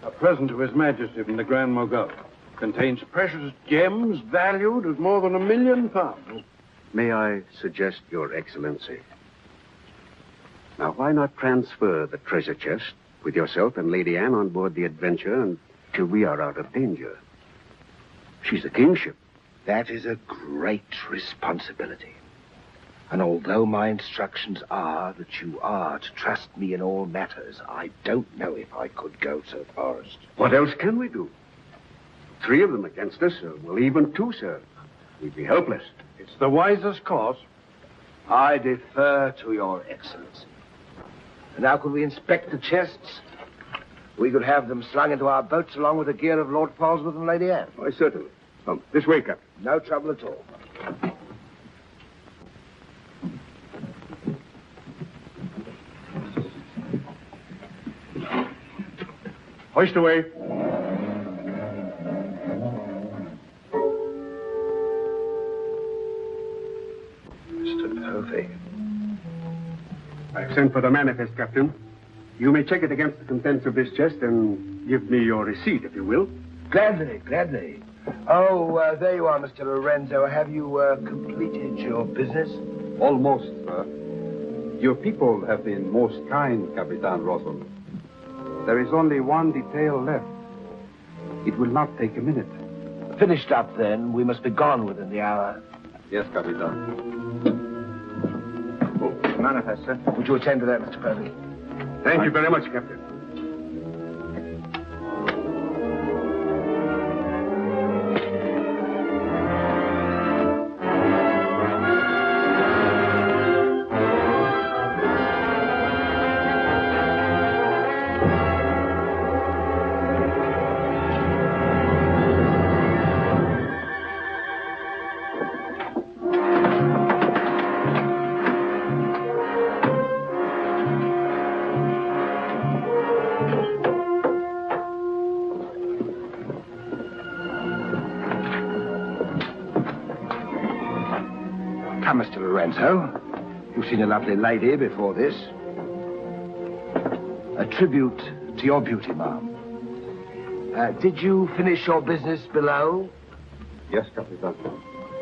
A present to His Majesty from the Grand Mogul. Contains precious gems valued at more than £1 million. May I suggest, Your Excellency? Now, why not transfer the treasure chest with yourself and Lady Anne on board the Adventure until we are out of danger? She's a kingship. That is a great responsibility. And although my instructions are that you are to trust me in all matters, I don't know if I could go so far as to... What else can we do? 3 of them against us, well, even 2, sir. We'd be helpless. It's the wisest course. I defer to Your Excellency. And now could we inspect the chests? We could have them slung into our boats along with the gear of Lord Falsworth and Lady Anne. Why, certainly. Come, this way, Captain. No trouble at all. Hoist away. Mr. Povey. I've sent for the manifest, Captain. You may check it against the contents of this chest and give me your receipt, if you will. Gladly, gladly. Oh, there you are, Mr. Lorenzo. Have you completed your business? Almost, sir. Your people have been most kind, Capitan Rosso. There is only one detail left. It will not take a minute. Finished up, then. We must be gone within the hour. Yes, Capitan. Manifest, sir. Would you attend to that, Mr. Purley? Thank you very much, Captain. Come, Mr. Lorenzo. You've seen a lovely lady before this. A tribute to your beauty, ma'am. Did you finish your business below? Yes, Capitan.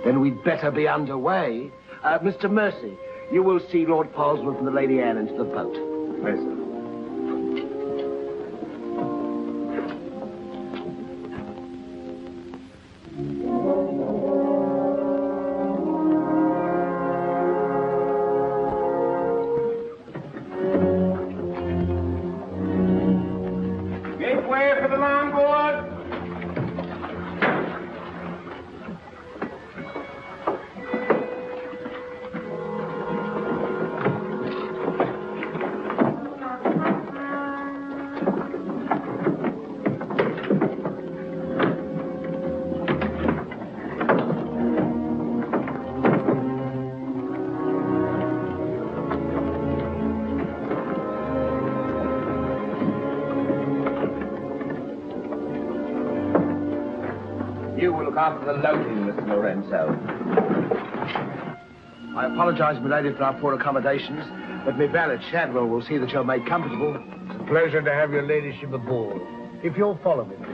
Then we'd better be underway. Mr. Mercy, you will see Lord Polesworth and the Lady Anne into the boat. Yes, sir. After the loading, Mr. Lorenzo. I apologize, my lady, for our poor accommodations, but my valet, Shadwell, will see that you're made comfortable. It's a pleasure to have your ladyship aboard. If you'll follow me, please.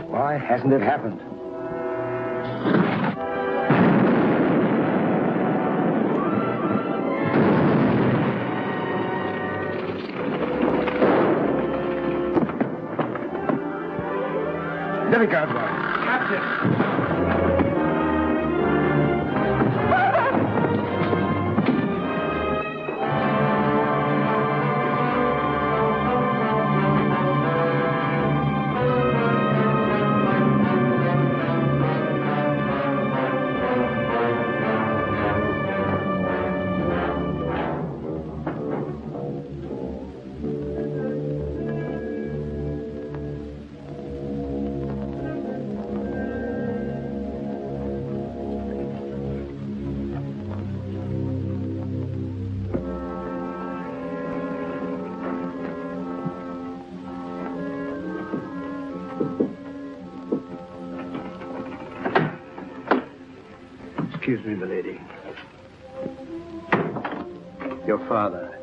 Why hasn't it happened? There we go, Captain. Excuse me, milady. Your father.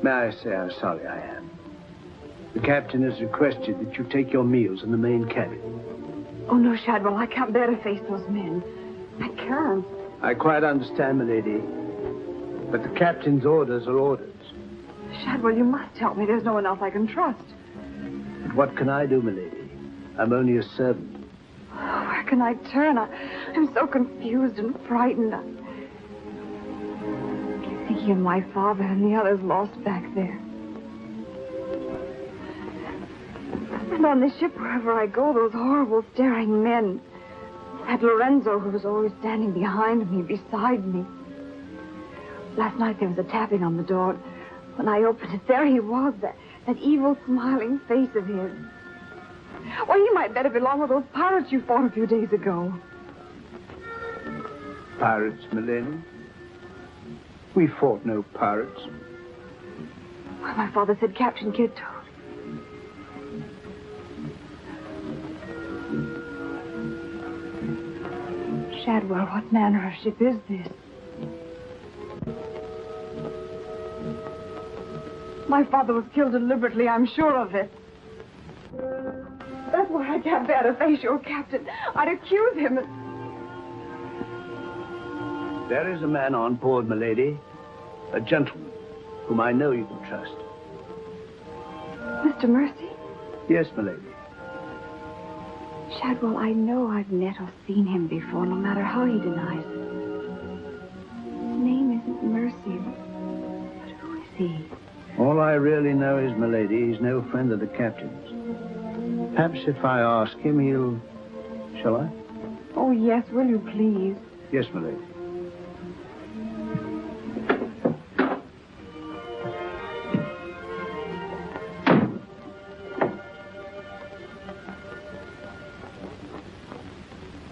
May I say how sorry I am? The captain has requested that you take your meals in the main cabin. Oh, no, Shadwell, I can't bear to face those men. I can't. I quite understand, milady. But the captain's orders are orders. Shadwell, you must help me. There's no one else I can trust. But what can I do, milady? I'm only a servant. Where can I turn? I'm so confused and frightened. I keep thinking of my father and the others lost back there. And on this ship, wherever I go, those horrible staring men. That Lorenzo who was always standing behind me, beside me. Last night there was a tapping on the door. When I opened it, there he was, that evil smiling face of his. Well, he might better belong with those pirates you fought a few days ago. Pirates, milady? We fought no pirates. Well, my father said Captain Kidd told. Shadwell, what manner of ship is this? My father was killed deliberately, I'm sure of it. That's why I can't bear to face your captain. I'd accuse him. There is a man on board, milady. A gentleman whom I know you can trust. Mr. Mercy? Yes, milady. Shadwell, I know I've met or seen him before, no matter how he denies it. His name isn't Mercy, but who is he? All I really know is, milady, he's no friend of the captain's. Perhaps if I ask him, he'll... Shall I? Oh, yes, will you please? Yes, milady.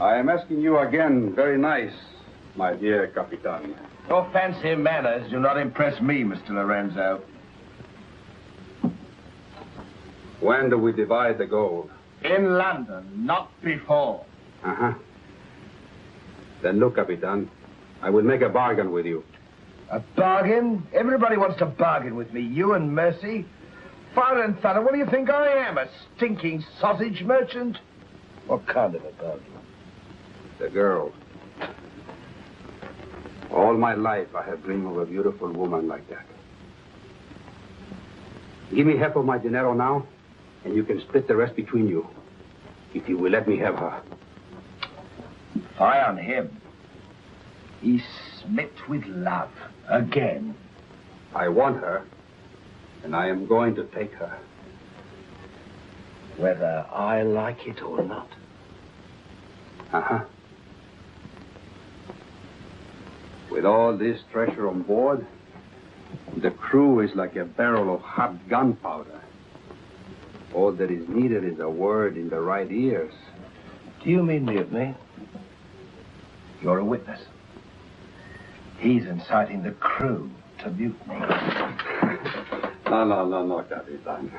I am asking you again, very nice, my dear Capitan. Your fancy manners do not impress me, Mr. Lorenzo. When do we divide the gold? In London, not before. Uh-huh. Then look, Capitan, I will make a bargain with you. A bargain? Everybody wants to bargain with me. You and Mercy. Fire and thunder, what do you think I am? A stinking sausage merchant? What kind of a bargain? The girl. All my life I have dreamed of a beautiful woman like that. Give me half of my dinero now, and you can split the rest between you. If you will let me have her. Fie on him. He's smit with love. Again. I want her, and I am going to take her. Whether I like it or not. Uh-huh. With all this treasure on board, the crew is like a barrel of hot gunpowder. All that is needed is a word in the right ears. Do you mean mutiny? You're a witness. He's inciting the crew to mutiny. No, Capitan.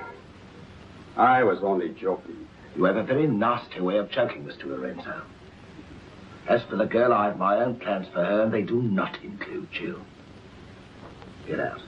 I was only joking. You have a very nasty way of joking, Mr. Lorenzo. As for the girl, I have my own plans for her, and they do not include you. Get out.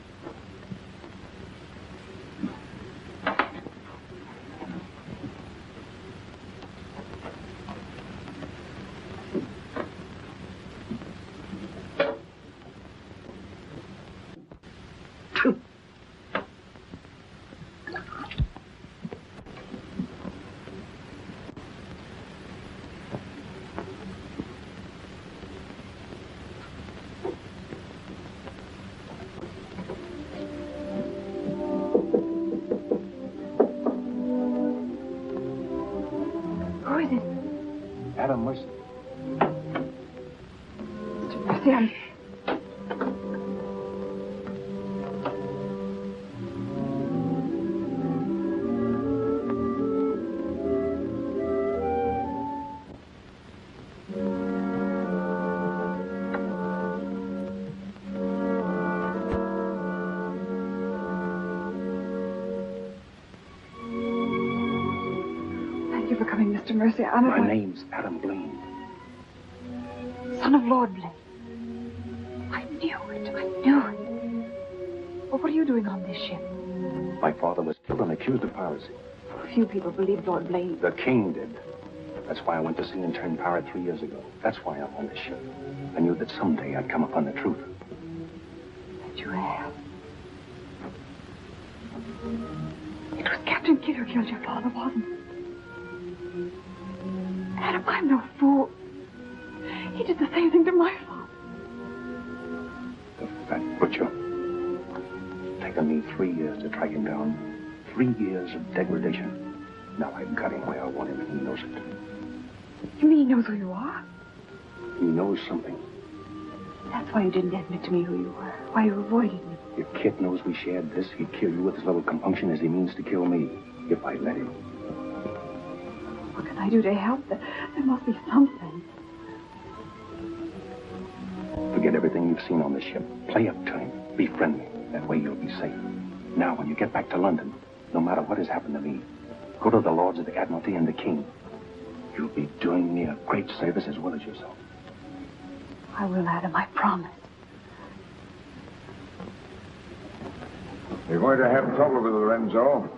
Adam Mercy. Mr. Mercy, I'm... Thank you for coming, Mr. Mercy. My name's Adam Blaine. Son of Lord Blaine. I knew it. Well, what are you doing on this ship? My father was killed and accused of piracy. Few people believe Lord Blaine. The king did. That's why I went to sea and turned pirate 3 years ago. That's why I'm on this ship. I knew that someday I'd come upon the truth. That you have. It was Captain Kidd who killed your father, wasn't it? Adam, I'm no fool. He did the same thing to my father. The fat butcher. Taken me 3 years to track him down. 3 years of degradation. Now I've got him where I want him, and he knows it. You mean he knows who you are? He knows something. That's why you didn't admit to me who you were. Why you avoided me. If Kit knows we shared this, he'd kill you with as little compunction as he means to kill me. If I let him. What can I do to help? There must be something. Forget everything you've seen on the ship. Play up to him. Be friendly. That way you'll be safe. Now, when you get back to London, no matter what has happened to me, go to the Lords of the Admiralty and the King. You'll be doing me a great service as well as yourself. I will, Adam, I promise. You're going to have trouble with Lorenzo.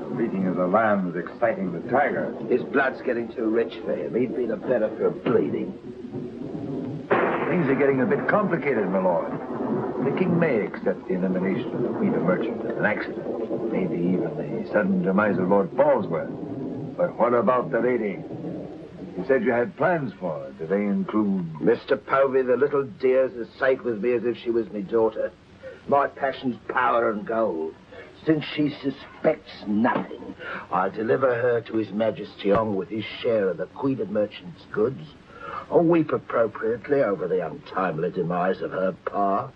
The bleating of the lamb is exciting the tiger. His blood's getting too rich for him. He'd be the better for bleeding. Things are getting a bit complicated, my lord. The king may accept the elimination of the Queen of Merchant as an accident. Maybe even the sudden demise of Lord Falsworth. But what about the lady? You said you had plans for her. Do they include... Mr. Povey, the little dear's as safe with me as if she was my daughter. My passion's power and gold. Since she suspects nothing, I'll deliver her to His Majesty along with his share of the Queen of Merchant's goods. I'll weep appropriately over the untimely demise of her pa,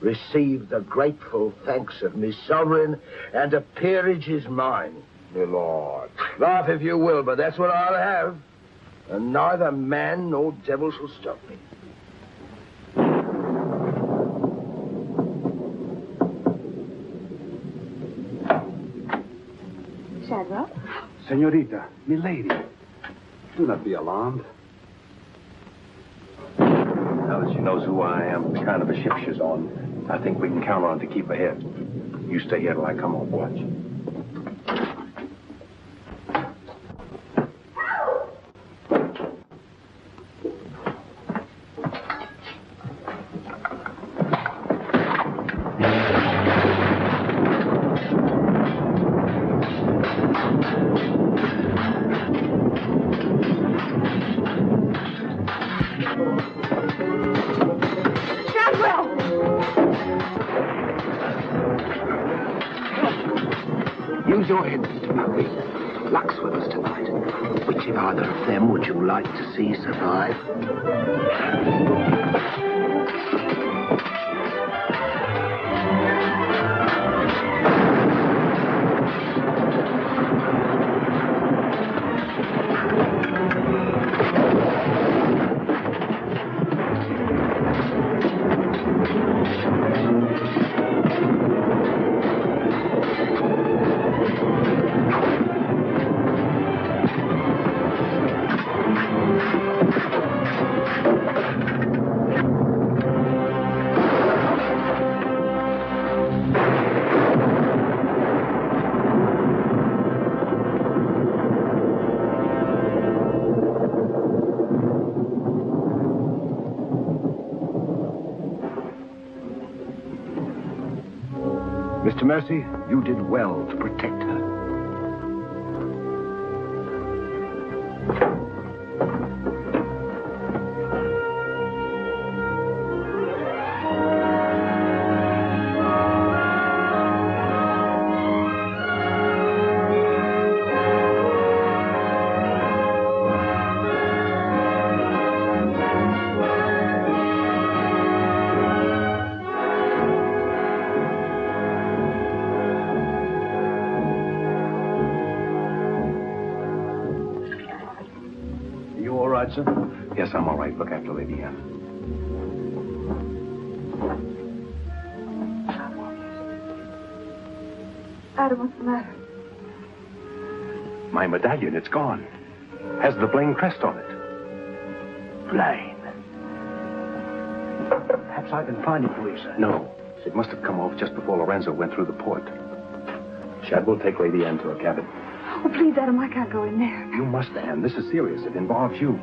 receive the grateful thanks of me sovereign, and a peerage is mine. My lord. Laugh if you will, but that's what I'll have. And neither man nor devil shall stop me. Shadwell? Senorita, milady, do not be alarmed. Now that she knows who I am, the kind of a ship she's on, I think we can count on her to keep ahead. You stay here till I come on watch. Use your head, Mr. Povey. Luck's with us tonight. Which of either of them would you like to see survive? Mr. Mercy, you did well to protect her. Sir? Yes, I'm all right. Look after Lady Anne. Adam, what's the matter? My medallion, it's gone. Has the Blaine crest on it. Blaine. Perhaps I can find it for you, sir. No. It must have come off just before Lorenzo went through the port. Shadwell, take Lady Anne to her cabin. Oh, please, Adam, I can't go in there. You must, Anne. This is serious. It involves you.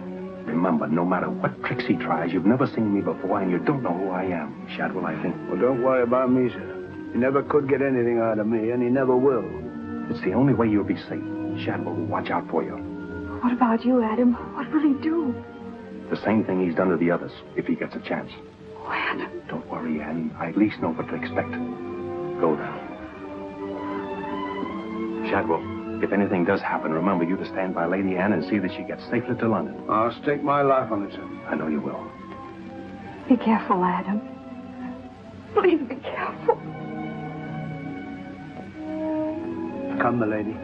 Remember, no matter what tricks he tries, you've never seen me before, and you don't know who I am. Shadwell, I think. Well, don't worry about me, sir. He never could get anything out of me, and he never will. It's the only way you'll be safe. Shadwell will watch out for you. What about you, Adam? What will he do? The same thing he's done to the others, if he gets a chance. Oh, Adam. Don't worry, Anne. I at least know what to expect. Go now. Shadwell. If anything does happen, remember you to stand by Lady Anne and see that she gets safely to London. I'll stake my life on it, sir. I know you will. Be careful, Adam. Please be careful. Come, milady.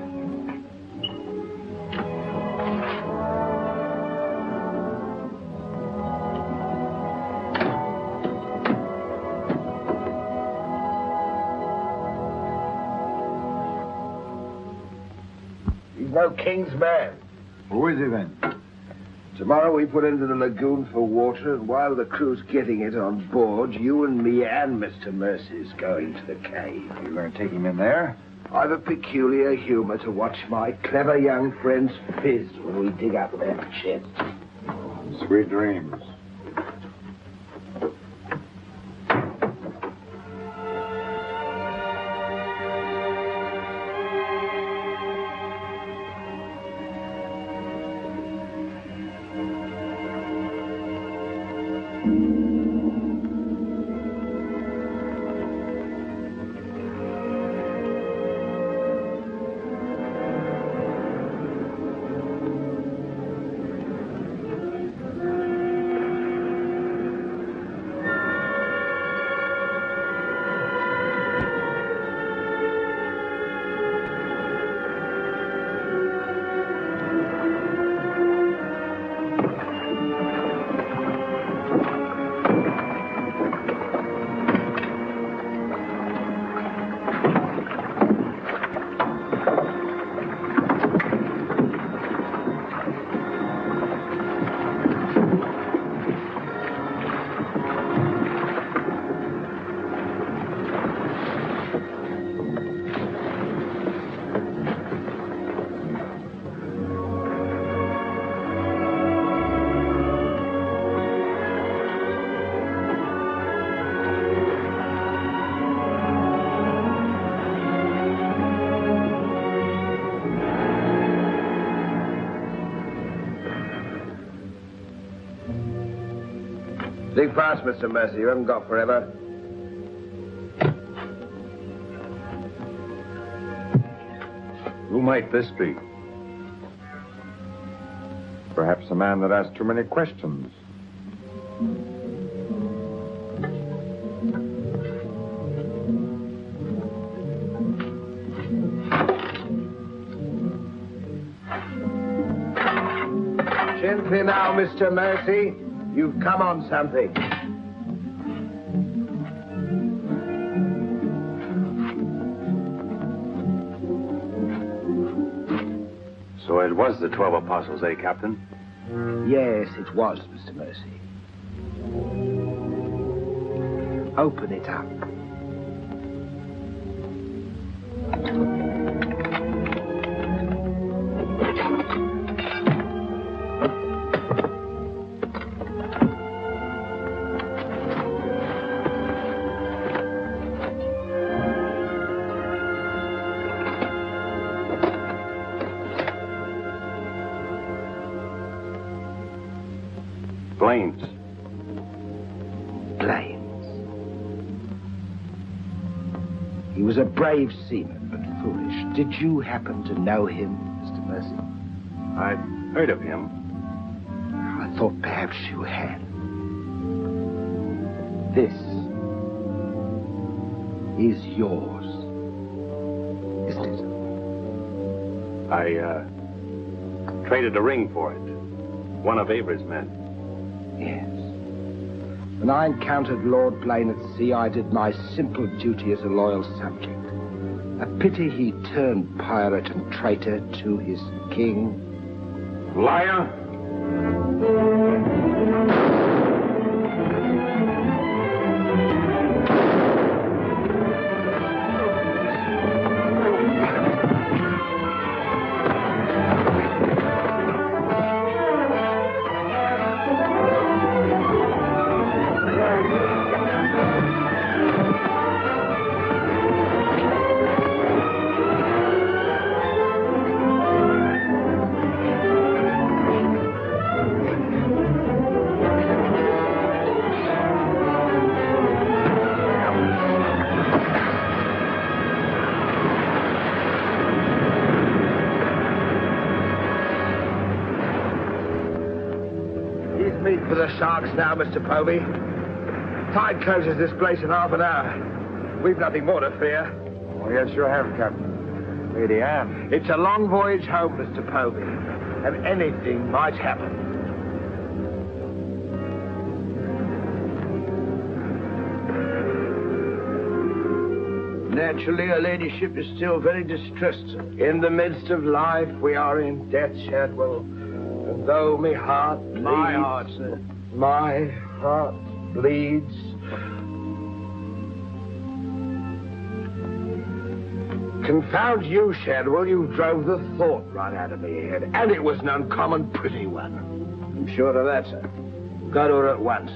No king's man. Who is he then? Tomorrow we put into the lagoon for water, and while the crew's getting it on board, you and me and Mr. Mercy's going to the cave. You're going to take him in there? I've a peculiar humor to watch my clever young friends fizz when we dig up that chest. Sweet dreams. Think fast, Mr. Mercy. You haven't got forever. Who might this be? Perhaps a man that asks too many questions. Gently now, Mr. Mercy. You've come on something. So it was the 12 apostles, eh, Captain? Yes, it was, Mr. Mercy. Open it up. Blaines. Blaines. He was a brave seaman, but foolish. Did you happen to know him, Mr. Mercy? I'd heard of him. I thought perhaps you had. This is yours, isn't it? I traded a ring for it. One of Avery's men. Yes. When I encountered Lord Blaine at sea, I did my simple duty as a loyal subject. A pity he turned pirate and traitor to his king. Liar! For the sharks now, Mr. Povey. Tide closes this place in half an hour. We've nothing more to fear. Oh, yes, you have, Captain. Lady Anne. It's a long voyage home, Mr. Povey, and anything might happen. Naturally, her ladyship is still very distressed. In the midst of life, we are in death, Shadwell. And though my heart bleeds, confound you, Shadwell, you drove the thought right out of my head. And it was an uncommon pretty one. I'm sure of that, sir. Go to her at once.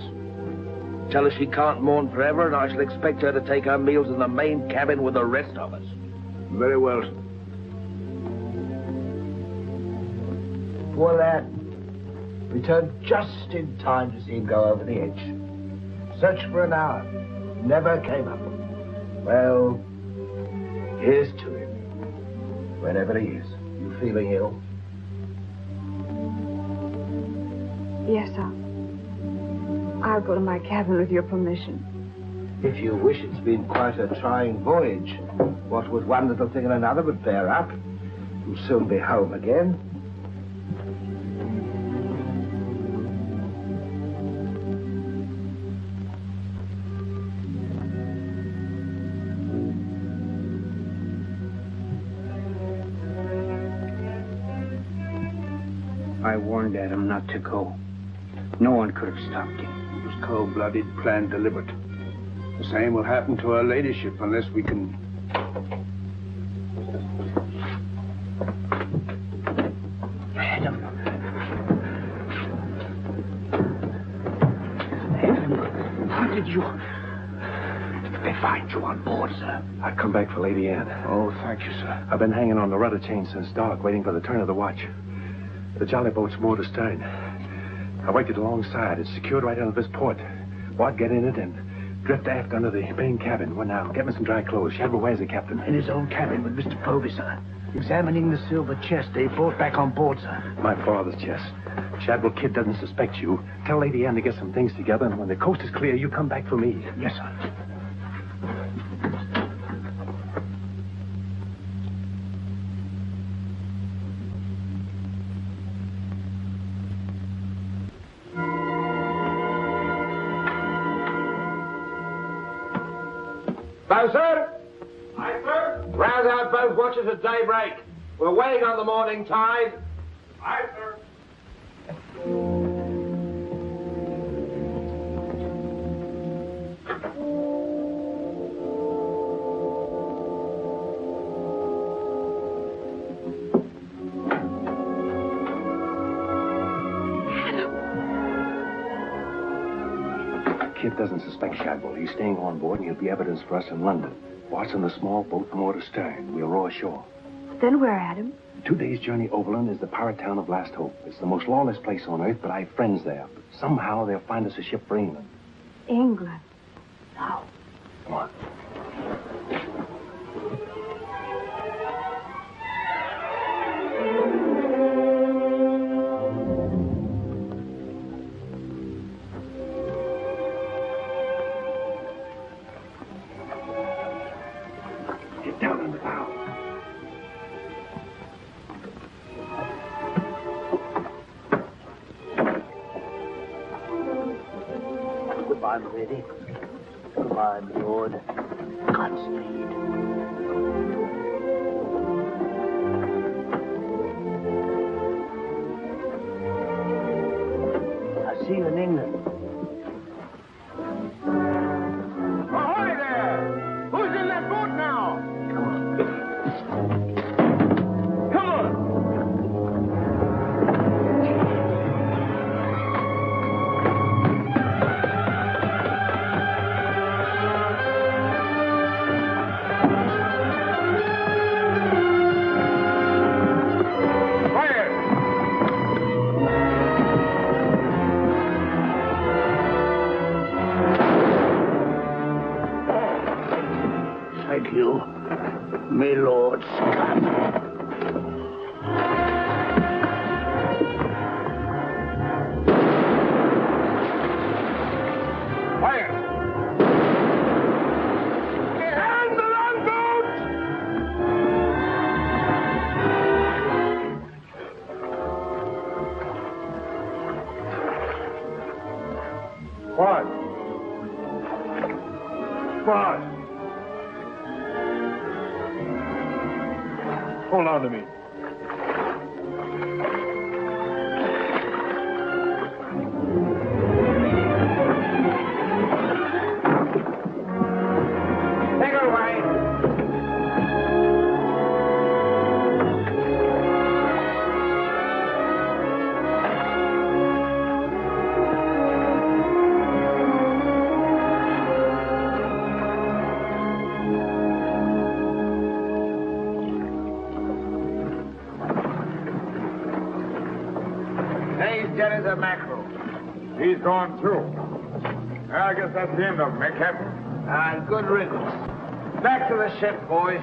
Tell her she can't mourn forever, and I shall expect her to take her meals in the main cabin with the rest of us. Very well, sir. Poor lad. Returned just in time to see him go over the edge. Searched for an hour. Never came up. Well, here's to him. Wherever he is. You feeling ill? Yes, sir. I'll go to my cabin with your permission. If you wish, it's been quite a trying voyage. What with one little thing and another would bear up. You'll soon be home again. I warned Adam not to go. No one could have stopped him. It was cold-blooded, planned, deliberate. The same will happen to her ladyship unless we can... Adam, how did you... They find you on board, sir? I come back for Lady Anne. Oh, thank you, sir. I've been hanging on the rudder chain since dark, waiting for the turn of the watch. The jolly boat's moored astern. I worked it alongside. It's secured right under this port. Bart, get in it and drift aft under the main cabin. Well, now, get me some dry clothes. Shadwell, where's the captain? In his own cabin with Mr. Povey, sir. Examining the silver chest they brought back on board, sir. My father's chest. Shadwell Kid doesn't suspect you. Tell Lady Anne to get some things together, and when the coast is clear, you come back for me. Yes, sir. Bosun! Aye, sir? Rouse out both watches at daybreak. We're waiting on the morning tide. Aye, sir. Kid doesn't suspect Shadwell. He's staying on board, and he'll be evidence for us in London. Bart's in the small boat moored astern. We'll row ashore. Then where, Adam? 2 days' journey overland is the pirate town of Last Hope. It's the most lawless place on earth, but I have friends there. But somehow they'll find us a ship for England. England. Now, come on. Down in the bow. Goodbye, my lady. Goodbye, my lord. Godspeed. I'll see you in England. Ahoy there! Who's in that boat now? Come on! Denny the mackerel. He's gone too. I guess that's the end of him, eh, Captain? And good riddance. Back to the ship, boys.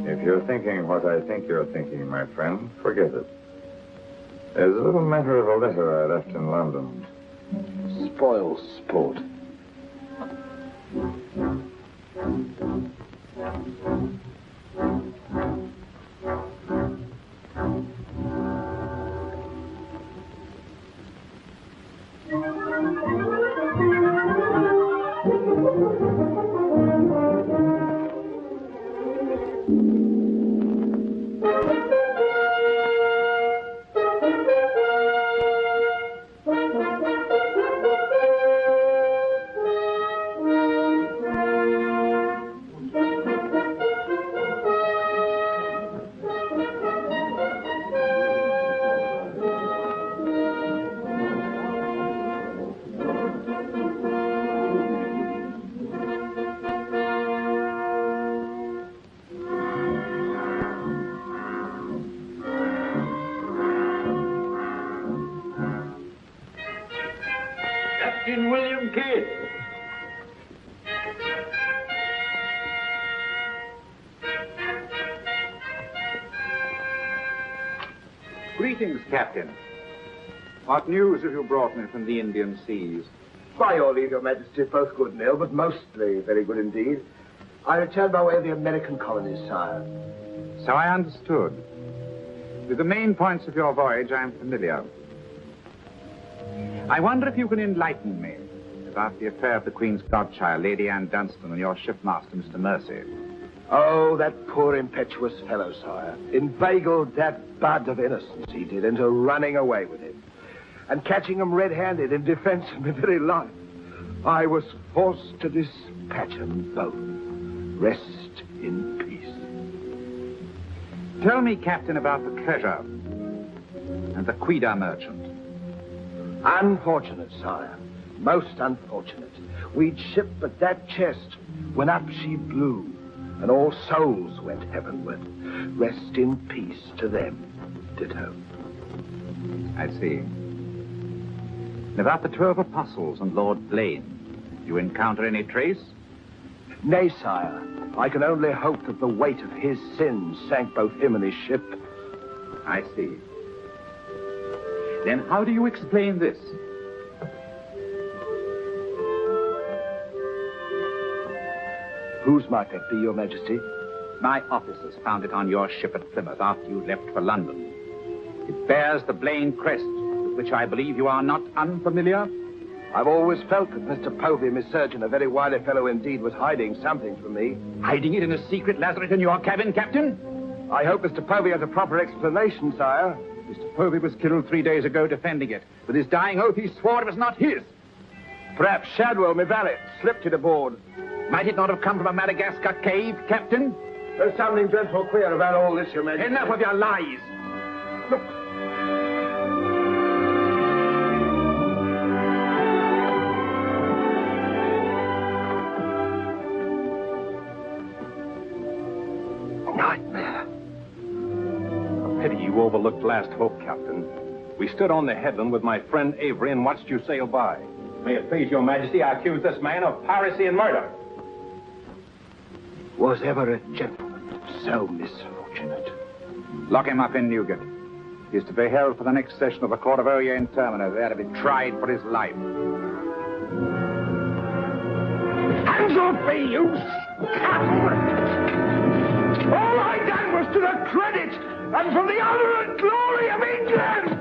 If you're thinking what I think you're thinking, my friend, forget it. There's a little matter of a letter I left in London. Spoil sport. Captain William Kidd. Greetings, Captain. What news have you brought me from the Indian seas? By your leave, Your Majesty, both good and ill, but mostly very good indeed. I returned by way of the American colonies, sire. So I understood. With the main points of your voyage, I am familiar. I wonder if you can enlighten me about the affair of the Queen's godchild, Lady Anne Dunstan, and your shipmaster, Mr. Mercy. Oh, that poor impetuous fellow, sire. Inveigled that bud of innocence he did into running away with him. And catching him red-handed in defense of my very life. I was forced to dispatch them both. Rest in peace. Tell me, Captain, about the treasure and the Quida merchant. Unfortunate, sire. Most unfortunate. We'd shipped but that chest when up she blew, and all souls went heavenward. Rest in peace to them. Ditto. I see. And about the 12 apostles and Lord Blaine, did you encounter any trace? Nay, sire. I can only hope that the weight of his sins sank both him and his ship. I see. Then how do you explain this? Whose might that be, Your Majesty? My officers found it on your ship at Plymouth after you left for London. It bears the Blaine crest, with which I believe you are not unfamiliar. I've always felt that Mr. Povey, Miss Surgeon, a very wily fellow indeed, was hiding something from me. Hiding it in a secret lazaret in your cabin, Captain? I hope Mr. Povey has a proper explanation, sire. Mr. Povey was killed 3 days ago defending it. With his dying oath, he swore it was not his. Perhaps Shadwell, my valet, slipped it aboard. Might it not have come from a Madagascar cave, Captain? There's something dreadful queer about all this, Your Majesty. Enough of your lies. Look. Nightmare. A pity you overlooked last hope, Captain. We stood on the headland with my friend Avery and watched you sail by. May it please your majesty, I accuse this man of piracy and murder. Was ever a gentleman so misfortunate? Lock him up in Newgate. He is to be held for the next session of the Court of Oyer in Terminer, there to be tried for his life. Hands off me, you scum! All I done was to the credit and for the honor and glory of England!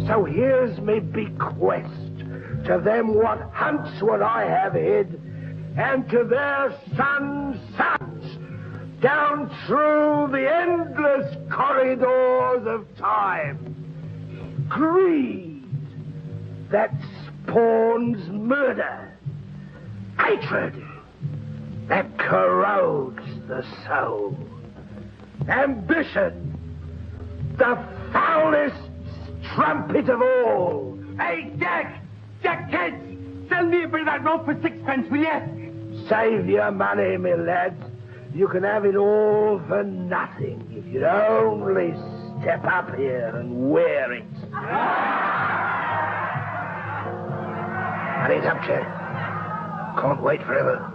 So here's me bequest to them what hunts what I have hid, and to their sons' sons, down through the endless corridors of time. Greed that spawns murder, hatred that corrodes the soul. Ambition, the foulest strumpet of all. Hey, Jack! Jack Kent! Sell me a bit of that rope for 6 pence, will you? Save your money, my lad. You can have it all for nothing if you'd only step up here and wear it. Hurry it up, Jack. Can't wait forever.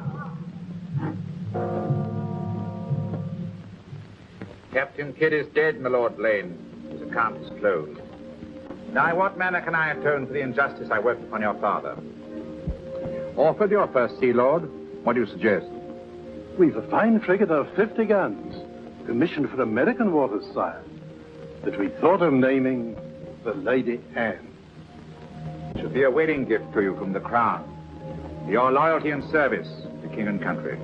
Captain Kidd is dead, my Lord Blaine. His account is closed. Now, in what manner can I atone for the injustice I worked upon your father? Orford, your first Sea Lord, what do you suggest? We've a fine frigate of 50 guns, commissioned for American waters, sire, that we thought of naming the Lady Anne. It should be a wedding gift to you from the Crown. Your loyalty and service to king and country.